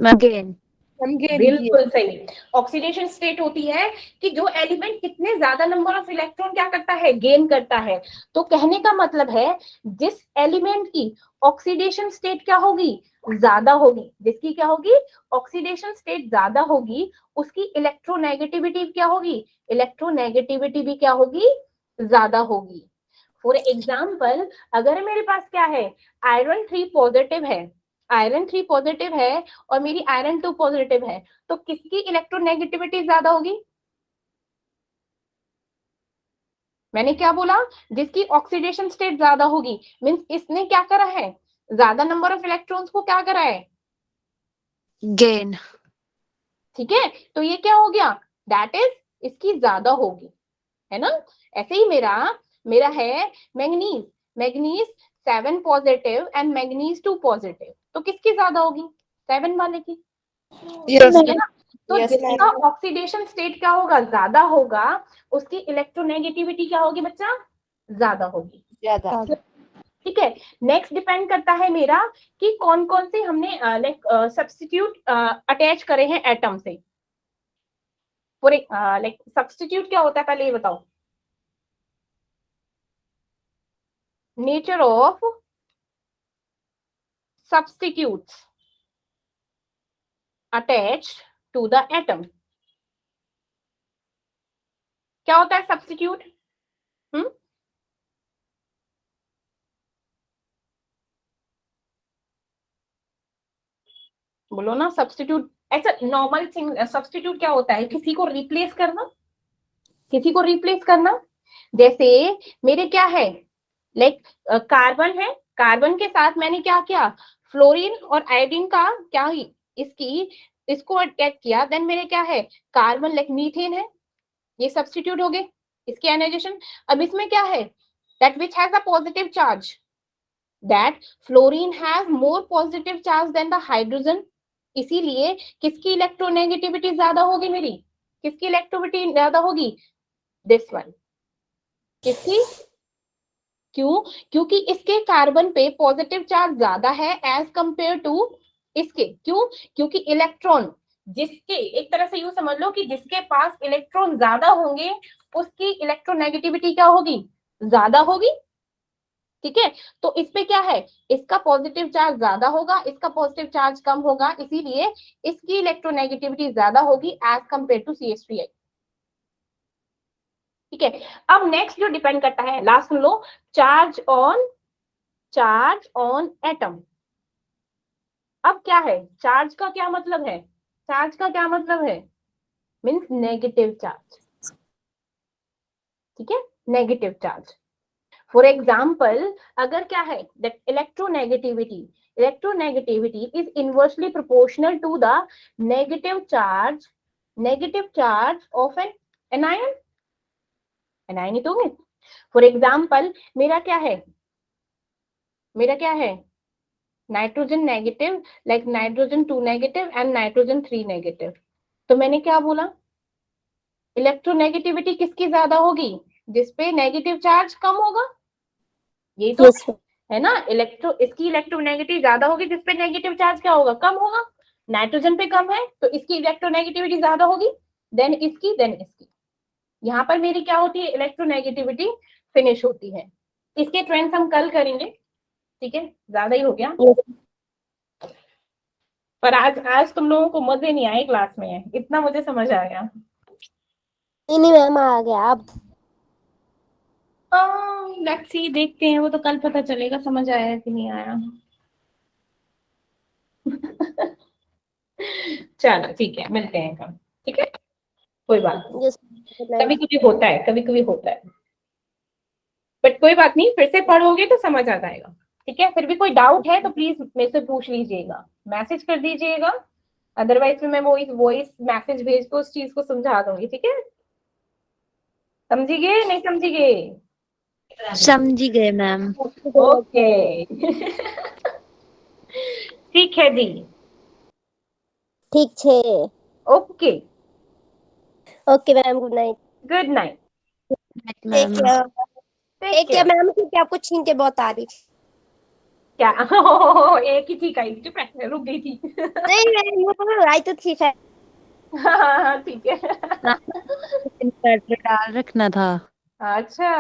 [SPEAKER 4] Again.
[SPEAKER 6] हम गेन किए।
[SPEAKER 1] बिल्कुल सही। ऑक्सीडेशन स्टेट होती है कि जो एलिमेंट कितने ज्यादा नंबर ऑफ इलेक्ट्रॉन क्या करता है? गेन करता है। तो कहने का मतलब है जिस एलिमेंट की ऑक्सीडेशन स्टेट क्या होगी? ज्यादा होगी। जिसकी क्या होगी? ऑक्सीडेशन स्टेट ज्यादा होगी, उसकी इलेक्ट्रोनेगेटिविटी क्या होगी? इलेक्ट्रोनेगेटिविटी भी क्या होगी? ज्यादा होगी। फॉर एग्जाम्पल, अगर मेरे पास क्या है? आयरन 3 पॉजिटिव है, आयरन 3 पॉजिटिव है और मेरी आयरन 2 पॉजिटिव है, तो किसकी इलेक्ट्रोनेगेटिविटी ज्यादा होगी? मैंने क्या बोला? जिसकी ऑक्सीडेशन स्टेट ज्यादा होगी। मींस इसने क्या करा है? ज्यादा नंबर ऑफ इलेक्ट्रॉन्स को क्या करा है?
[SPEAKER 4] Gain.
[SPEAKER 1] ठीक है, तो ये क्या हो गया? दैट इज इसकी ज्यादा होगी, है ना? ऐसे ही मेरा मेरा है manganese. Manganese 7 positive and manganese 2 positive, तो किसकी ज्यादा होगी? 7 वाले की,
[SPEAKER 6] यस
[SPEAKER 1] है ना? तो
[SPEAKER 6] Yes,
[SPEAKER 1] जिसका ऑक्सीडेशन स्टेट क्या होगा? ज्यादा होगा, उसकी इलेक्ट्रोनेगेटिविटी क्या होगी बच्चा? ज्यादा होगी।
[SPEAKER 6] ज्यादा।
[SPEAKER 1] ठीक है। नेक्स्ट डिपेंड करता है मेरा कि कौन कौन से हमने लाइक सब्स्टिट्यूट अटैच करे हैं एटम से। फॉर लाइक सब्स्टिट्यूट क्या होता है पहले ये बताओ? Nature of substitutes attached to the atom। क्या होता है सब्स्टिट्यूट? बोलो ना सब्स्टिट्यूट। ऐसा नॉर्मल थिंग सब्स्टिट्यूट क्या होता है? किसी को रिप्लेस करना, किसी को रिप्लेस करना। जैसे मेरे क्या है? लाइक कार्बन है, कार्बन के साथ मैंने क्या किया? फ्लोरीन और आयोडीन का क्या इसको अटैच किया, देन मेरे क्या है? कार्बन लाइक मीथेन है, ये सब्स्टिट्यूट हो गए इसके आयनाइजेशन। अब इसमें क्या है? That which has a positive charge, that fluorine has more positive charge than the hydrogen. इसीलिए किसकी इलेक्ट्रोनेगेटिविटी ज्यादा होगी मेरी? किसकी इलेक्ट्रोनिटी ज्यादा होगी? This one. किसकी? क्यों? क्योंकि इसके कार्बन पे पॉजिटिव चार्ज ज्यादा है एज कंपेयर टू इसके। क्यों? क्योंकि इलेक्ट्रॉन जिसके, एक तरह से यूं समझ लो कि जिसके पास इलेक्ट्रॉन ज्यादा होंगे उसकी इलेक्ट्रोनेगेटिविटी क्या होगी? ज्यादा होगी। ठीक है, तो इस पे क्या है? इसका पॉजिटिव चार्ज ज्यादा होगा, इसका पॉजिटिव चार्ज कम होगा, इसीलिए इसकी इलेक्ट्रोनेगेटिविटी ज्यादा होगी एज कंपेयर टू CH3। ठीक है। अब नेक्स्ट जो डिपेंड करता है, last soon low, charge on atom. अब क्या है? चार्ज का क्या मतलब है? चार्ज का क्या मतलब है? Means negative charge. ठीक है, नेगेटिव चार्ज। फॉर एग्जाम्पल, अगर क्या है? That electronegativity is inversely proportional to the negative charge of an anion. Anion ही तो होंगे। फॉर एग्जाम्पल मेरा क्या है? मेरा क्या है? Nitrogen negative, like nitrogen 2 negative and nitrogen 3 negative. तो मैंने क्या बोला? इलेक्ट्रोनेगेटिविटी किसकी ज्यादा होगी? जिसपे नेगेटिव चार्ज कम होगा। यही तो
[SPEAKER 3] यस
[SPEAKER 1] है ना? इसकी इलेक्ट्रोनेगेटिव ज्यादा होगी जिसपे नेगेटिव चार्ज क्या होगा? कम होगा। नाइट्रोजन पे कम है तो इसकी इलेक्ट्रोनेगेटिविटी ज्यादा होगी, देन इसकी। यहाँ पर मेरी क्या होती है? इलेक्ट्रोनेगेटिविटी फिनिश होती है। इसके ट्रेंड्स हम कल करेंगे। ठीक है, ज्यादा ही हो गया, पर आज तुम लोगों को मजे नहीं आए क्लास में, इतना मुझे समझ आ गया।
[SPEAKER 3] नहीं मैम आ गया अब।
[SPEAKER 1] लेट्स सी, देखते हैं, वो तो कल पता चलेगा समझ आया कि नहीं आया। चलो ठीक है, मिलते हैं कल, ठीक है, कोई बात नहीं,
[SPEAKER 3] Yes,
[SPEAKER 1] कभी कभी होता है, कभी कभी होता है, बट कोई बात नहीं, फिर से पढ़ोगे तो समझ आ जाएगा, ठीक है। फिर भी कोई डाउट है तो प्लीज मेरे से पूछ लीजिएगा, मैसेज कर दीजिएगा, अदरवाइज फिर मैं वॉइस मैसेज भेज के उस चीज को समझा दूंगी, ठीक है। समझी गए नहीं समझी गए?
[SPEAKER 4] समझी गए मैम।
[SPEAKER 1] ओके ठीक है जी,
[SPEAKER 3] ठीक छे।
[SPEAKER 1] Okay,
[SPEAKER 3] okay ma'am, good night.
[SPEAKER 1] Good night,
[SPEAKER 4] ma'am
[SPEAKER 3] एक क्या मैम की आपको छीन के बहुत आ रही।
[SPEAKER 1] क्या एक ही थी, कहीं चुप है, रुक गई थी
[SPEAKER 3] नहीं मैम, आई तो थी शायद।
[SPEAKER 1] हाँ ठीक है
[SPEAKER 4] इन्वर्टर डाल रखना था।
[SPEAKER 1] अच्छा